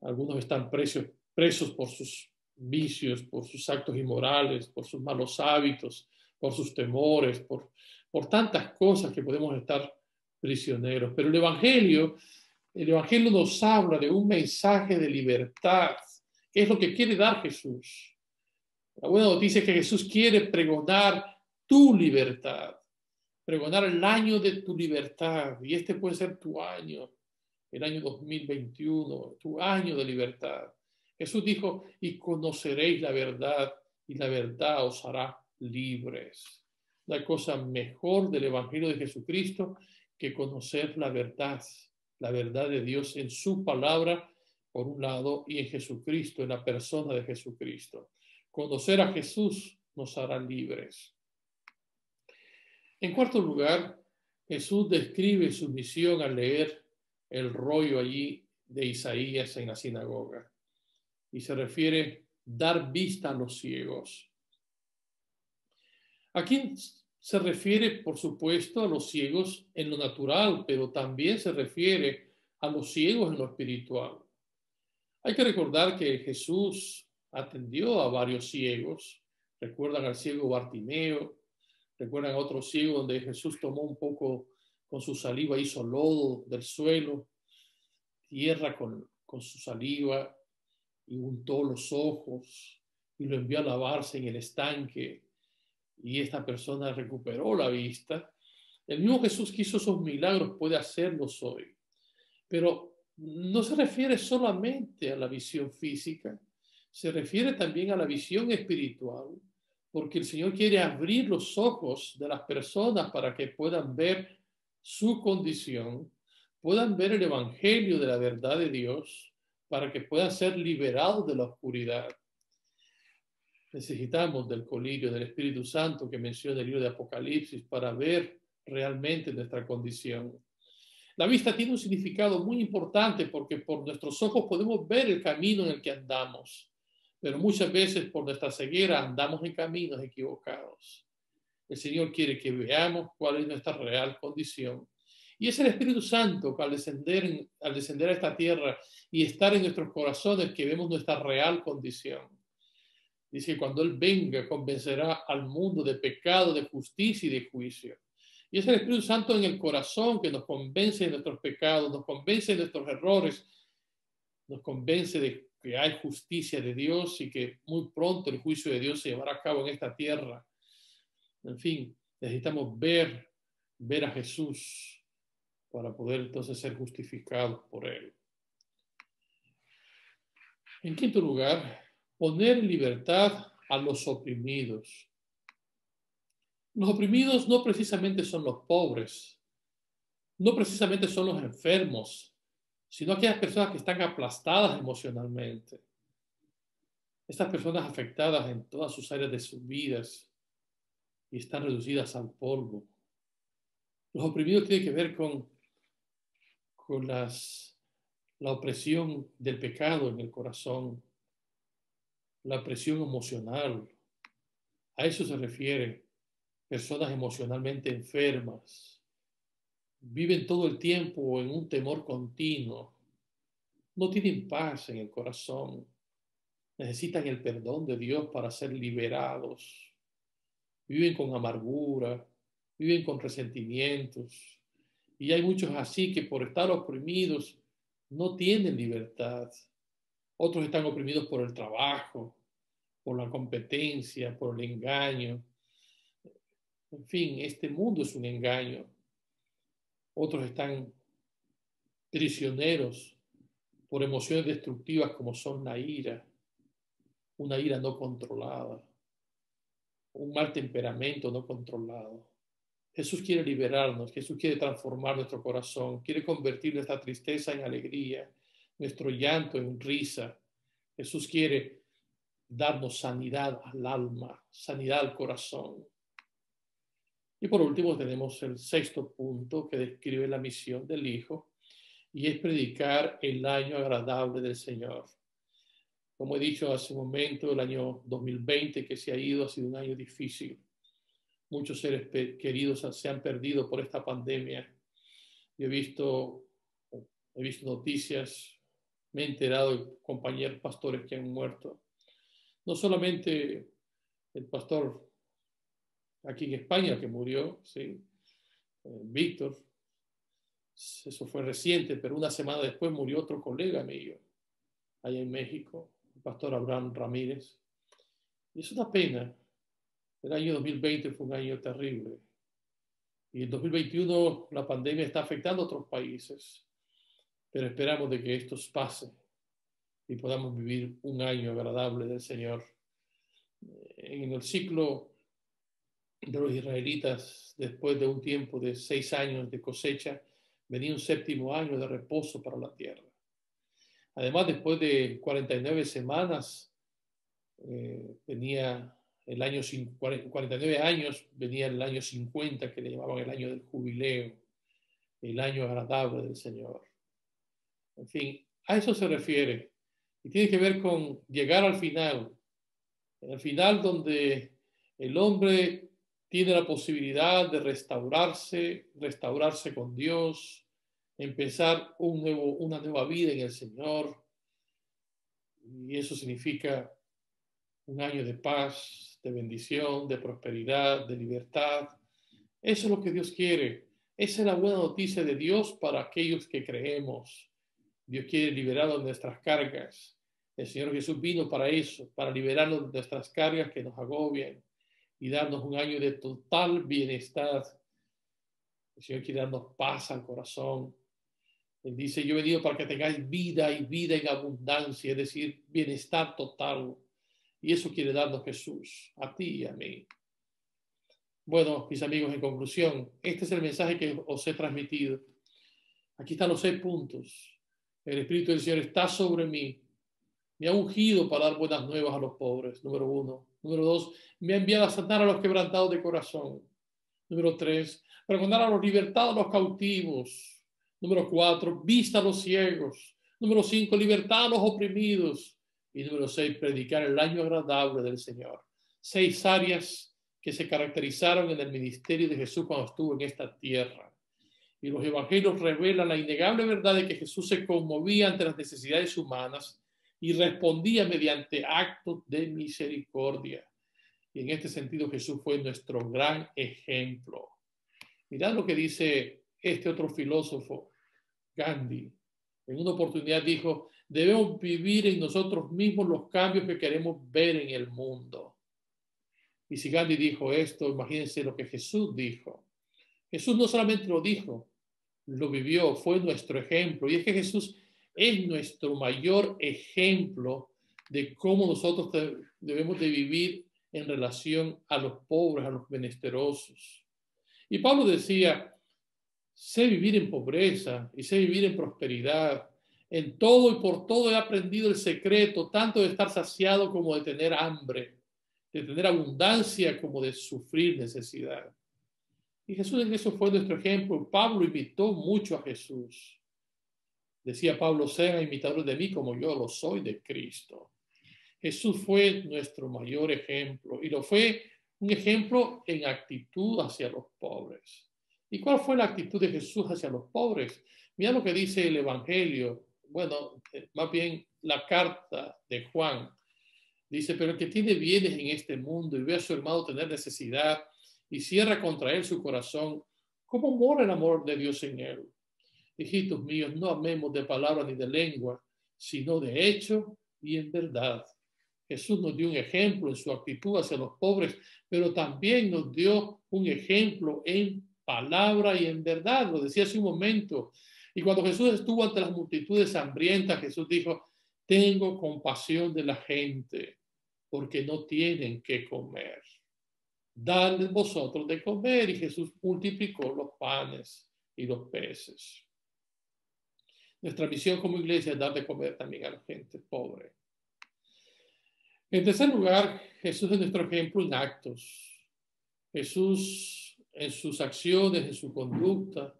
Algunos están presos por sus vicios, por sus actos inmorales, por sus malos hábitos, por sus temores, por tantas cosas que podemos estar prisioneros. Pero el Evangelio nos habla de un mensaje de libertad, que es lo que quiere dar Jesús. La buena noticia es que Jesús quiere pregonar tu libertad, pregonar el año de tu libertad, y este puede ser tu año, el año 2021, tu año de libertad. Jesús dijo, y conoceréis la verdad, y la verdad os hará libres. La cosa mejor del Evangelio de Jesucristo que conocer la verdad de Dios en su palabra, por un lado, y en Jesucristo, en la persona de Jesucristo. Conocer a Jesús nos hará libres. En cuarto lugar, Jesús describe su misión al leer el rollo allí de Isaías en la sinagoga. Y se refiere dar vista a los ciegos. Aquí se refiere, por supuesto, a los ciegos en lo natural, pero también se refiere a los ciegos en lo espiritual. Hay que recordar que Jesús atendió a varios ciegos. Recuerdan al ciego Bartimeo, recuerdan a otro ciego donde Jesús tomó un poco con su saliva, hizo lodo del suelo, tierra con su saliva, y untó los ojos y lo envió a lavarse en el estanque, y esta persona recuperó la vista. El mismo Jesús que hizo esos milagros puede hacerlos hoy, pero no se refiere solamente a la visión física, se refiere también a la visión espiritual, porque el Señor quiere abrir los ojos de las personas para que puedan ver su condición, puedan ver el Evangelio de la verdad de Dios, para que puedan ser liberados de la oscuridad. Necesitamos del colirio del Espíritu Santo que menciona el libro de Apocalipsis para ver realmente nuestra condición. La vista tiene un significado muy importante porque por nuestros ojos podemos ver el camino en el que andamos, pero muchas veces por nuestra ceguera andamos en caminos equivocados. El Señor quiere que veamos cuál es nuestra real condición. Y es el Espíritu Santo que al descender a esta tierra y estar en nuestros corazones que vemos nuestra real condición. Dice que cuando Él venga convencerá al mundo de pecado, de justicia y de juicio. Y es el Espíritu Santo en el corazón que nos convence de nuestros pecados, nos convence de nuestros errores, nos convence de que hay justicia de Dios y que muy pronto el juicio de Dios se llevará a cabo en esta tierra. En fin, necesitamos ver a Jesús para poder entonces ser justificados por Él. En quinto lugar, poner en libertad a los oprimidos. Los oprimidos no precisamente son los pobres, no precisamente son los enfermos, sino aquellas personas que están aplastadas emocionalmente. Estas personas afectadas en todas sus áreas de sus vidas y están reducidas al polvo. Los oprimidos tienen que ver con la opresión del pecado en el corazón, la opresión emocional. A eso se refiere personas emocionalmente enfermas. Viven todo el tiempo en un temor continuo. No tienen paz en el corazón. Necesitan el perdón de Dios para ser liberados. Viven con amargura, viven con resentimientos. Y hay muchos así que por estar oprimidos no tienen libertad. Otros están oprimidos por el trabajo, por la competencia, por el engaño. En fin, este mundo es un engaño. Otros están prisioneros por emociones destructivas como son la ira, una ira no controlada, un mal temperamento no controlado. Jesús quiere liberarnos, Jesús quiere transformar nuestro corazón, quiere convertir nuestra tristeza en alegría, nuestro llanto en risa. Jesús quiere darnos sanidad al alma, sanidad al corazón. Y por último tenemos el sexto punto que describe la misión del Hijo, y es predicar el año agradable del Señor. Como he dicho hace un momento, el año 2020 que se ha ido ha sido un año difícil. Muchos seres queridos se han perdido por esta pandemia. Yo he visto noticias, me he enterado de compañeros pastores que han muerto. No solamente el pastor aquí en España que murió, ¿sí? Víctor, eso fue reciente, pero una semana después murió otro colega mío allá en México, el pastor Abraham Ramírez. Y es una pena. El año 2020 fue un año terrible. Y en 2021 la pandemia está afectando a otros países. Pero esperamos de que esto pase y podamos vivir un año agradable del Señor. En el ciclo de los israelitas, después de un tiempo de 6 años de cosecha, venía un 7º año de reposo para la tierra. Además, después de 49 semanas, venía el año 49 años, venía el año 50, que le llamaban el año del jubileo, el año agradable del Señor. En fin, a eso se refiere. Y tiene que ver con llegar al final. En el final donde el hombre tiene la posibilidad de restaurarse con Dios, empezar una nueva vida en el Señor. Y eso significa un año de paz, de bendición, de prosperidad, de libertad. Eso es lo que Dios quiere. Esa es la buena noticia de Dios para aquellos que creemos. Dios quiere liberarnos de nuestras cargas. El Señor Jesús vino para eso, para liberarnos de nuestras cargas que nos agobian y darnos un año de total bienestar. El Señor quiere darnos paz al corazón. Él dice, yo he venido para que tengáis vida y vida en abundancia, es decir, bienestar total. Y eso quiere darnos Jesús, a ti y a mí. Bueno, mis amigos, en conclusión, este es el mensaje que os he transmitido. Aquí están los 6 puntos. El Espíritu del Señor está sobre mí. Me ha ungido para dar buenas nuevas a los pobres, número 1. Número 2, me ha enviado a sanar a los quebrantados de corazón. Número 3, para condenar a los libertados, a los cautivos. Número 4, vista a los ciegos. Número 5, libertad a los oprimidos. Y número 6, predicar el año agradable del Señor. 6 áreas que se caracterizaron en el ministerio de Jesús cuando estuvo en esta tierra. Y los evangelios revelan la innegable verdad de que Jesús se conmovía ante las necesidades humanas y respondía mediante actos de misericordia. Y en este sentido Jesús fue nuestro gran ejemplo. Mirad lo que dice este otro filósofo, Gandhi. En una oportunidad dijo, debemos vivir en nosotros mismos los cambios que queremos ver en el mundo. Y si Gandhi dijo esto, imagínense lo que Jesús dijo. Jesús no solamente lo dijo, lo vivió, fue nuestro ejemplo. Y es que Jesús es nuestro mayor ejemplo de cómo nosotros debemos de vivir en relación a los pobres, a los menesterosos. Y Pablo decía, sé vivir en pobreza y sé vivir en prosperidad. En todo y por todo he aprendido el secreto, tanto de estar saciado como de tener hambre, de tener abundancia como de sufrir necesidad. Y Jesús en eso fue nuestro ejemplo. Pablo imitó mucho a Jesús. Decía Pablo, sean imitadores de mí como yo lo soy de Cristo. Jesús fue nuestro mayor ejemplo y lo fue un ejemplo en actitud hacia los pobres. ¿Y cuál fue la actitud de Jesús hacia los pobres? Mira lo que dice el Evangelio, bueno, más bien la carta de Juan. Dice, pero el que tiene bienes en este mundo y ve a su hermano tener necesidad y cierra contra él su corazón, ¿cómo mora el amor de Dios en él? Hijitos míos, no amemos de palabra ni de lengua, sino de hecho y en verdad. Jesús nos dio un ejemplo en su actitud hacia los pobres, pero también nos dio un ejemplo en palabra y en verdad. Lo decía hace un momento. Y cuando Jesús estuvo ante las multitudes hambrientas, Jesús dijo, tengo compasión de la gente, porque no tienen que comer. Dadles vosotros de comer. Y Jesús multiplicó los panes y los peces. Nuestra misión como iglesia es dar de comer también a la gente pobre. En tercer lugar, Jesús es nuestro ejemplo en actos. Jesús en sus acciones, en su conducta,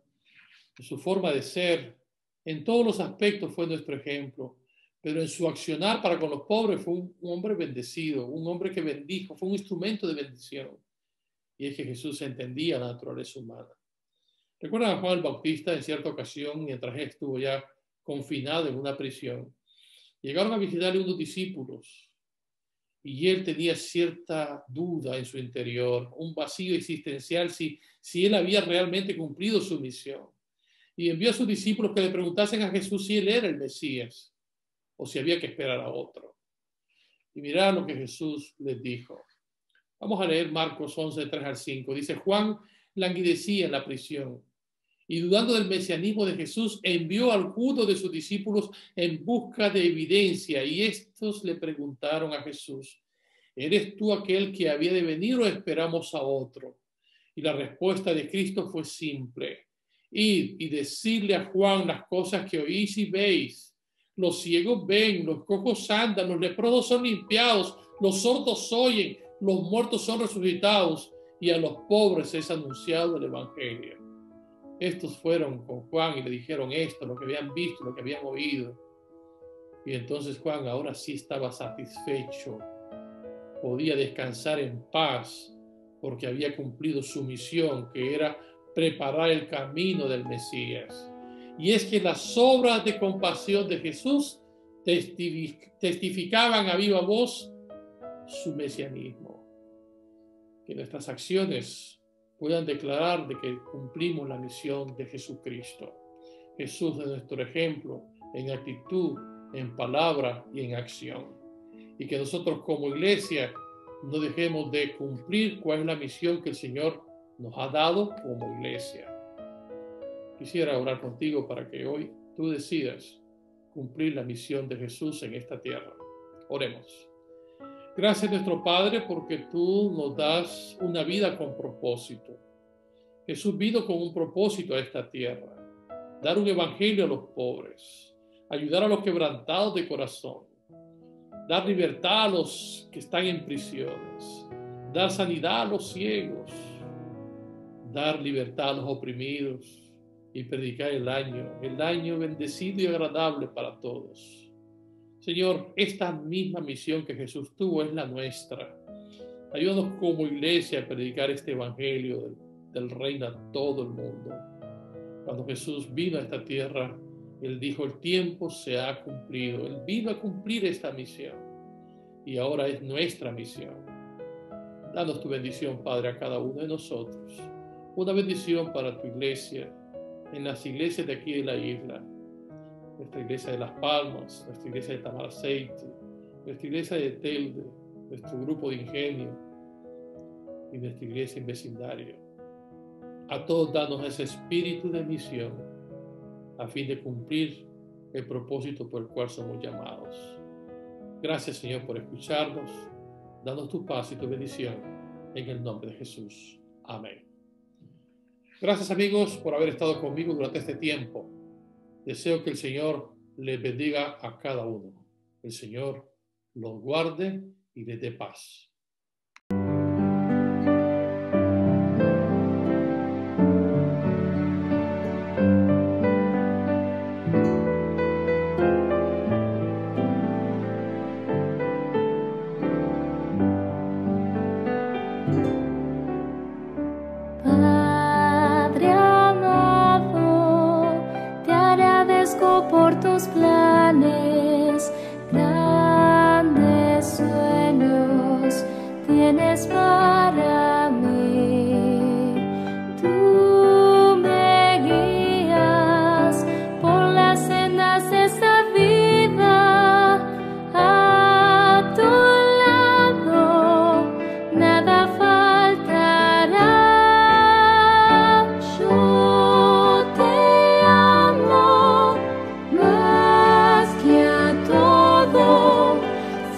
en su forma de ser, en todos los aspectos fue nuestro ejemplo. Pero en su accionar para con los pobres fue un hombre bendecido, un hombre que bendijo, fue un instrumento de bendición. Y es que Jesús entendía la naturaleza humana. ¿Recuerdan a Juan el Bautista en cierta ocasión, mientras él estuvo ya confinado en una prisión? Llegaron a visitarle unos discípulos y él tenía cierta duda en su interior, un vacío existencial si él había realmente cumplido su misión. Y envió a sus discípulos que le preguntasen a Jesús si él era el Mesías o si había que esperar a otro. Y mirad lo que Jesús les dijo. Vamos a leer Marcos 11, 3 al 5. Dice: Juan languidecía en la prisión y, dudando del mesianismo de Jesús, envió a algunos de sus discípulos en busca de evidencia, y estos le preguntaron a Jesús: ¿eres tú aquel que había de venir o esperamos a otro? Y la respuesta de Cristo fue simple: id y decirle a Juan las cosas que oís y veis. Los ciegos ven, los cojos andan, los leprosos son limpiados, los sordos oyen, los muertos son resucitados, y a los pobres es anunciado el evangelio. Estos fueron con Juan y le dijeron esto, lo que habían visto, lo que habían oído. Y entonces Juan ahora sí estaba satisfecho, podía descansar en paz, porque había cumplido su misión, que era preparar el camino del Mesías. Y es que las obras de compasión de Jesús testificaban a viva voz su mesianismo. Que nuestras acciones puedan declarar de que cumplimos la misión de Jesucristo. Jesús es nuestro ejemplo en actitud, en palabra y en acción. Y que nosotros como iglesia no dejemos de cumplir cuál es la misión que el Señor nos ha dado como iglesia. Quisiera orar contigo para que hoy tú decidas cumplir la misión de Jesús en esta tierra. Oremos. Gracias, nuestro Padre, porque tú nos das una vida con propósito. Jesús vino con un propósito a esta tierra: dar un evangelio a los pobres, ayudar a los quebrantados de corazón, dar libertad a los que están en prisiones, dar sanidad a los ciegos, dar libertad a los oprimidos y predicar el año bendecido y agradable para todos. Señor, esta misma misión que Jesús tuvo es la nuestra. Ayúdanos como iglesia a predicar este evangelio del reino a todo el mundo. Cuando Jesús vino a esta tierra, Él dijo: el tiempo se ha cumplido. Él vino a cumplir esta misión y ahora es nuestra misión. Danos tu bendición, Padre, a cada uno de nosotros. Una bendición para tu iglesia, en las iglesias de aquí de la isla, nuestra iglesia de Las Palmas, nuestra iglesia de Tamaraceite, nuestra iglesia de Telde, nuestro grupo de Ingenio y nuestra iglesia en vecindario. A todos danos ese espíritu de misión a fin de cumplir el propósito por el cual somos llamados. Gracias, Señor, por escucharnos. Danos tu paz y tu bendición en el nombre de Jesús. Amén. Gracias, amigos, por haber estado conmigo durante este tiempo. Deseo que el Señor les bendiga a cada uno. El Señor los guarde y les dé paz. Por tus planes, grandes sueños tienes para mí. Tú me guías por las sendas de esta vida. A tu lado nada faltará. Yo te amo más que a todo.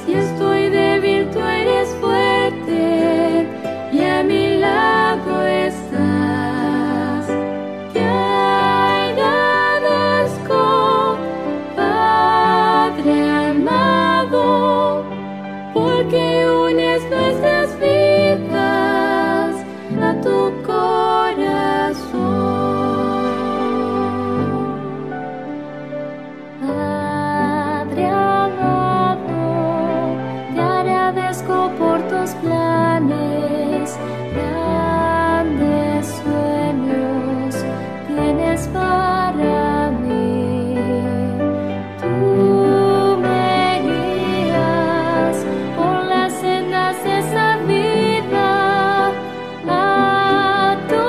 Si estoy débil, tú eres fuerte. grandes planes, grandes sueños tienes para mí. Tú me guías por las sendas de esa vida. A tu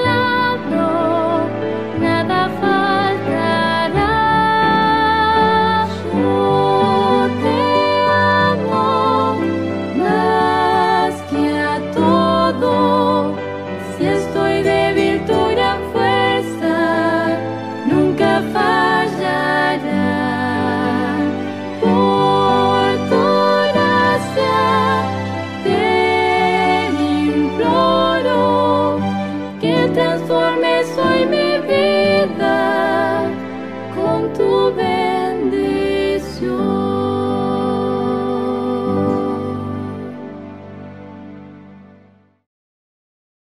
lado nada faltará. Yo te amo más que a todo. Si estoy débil, tu gran fuerza nunca fallará. Por tu gracia te imploro que transformes hoy mi vida con tu belleza.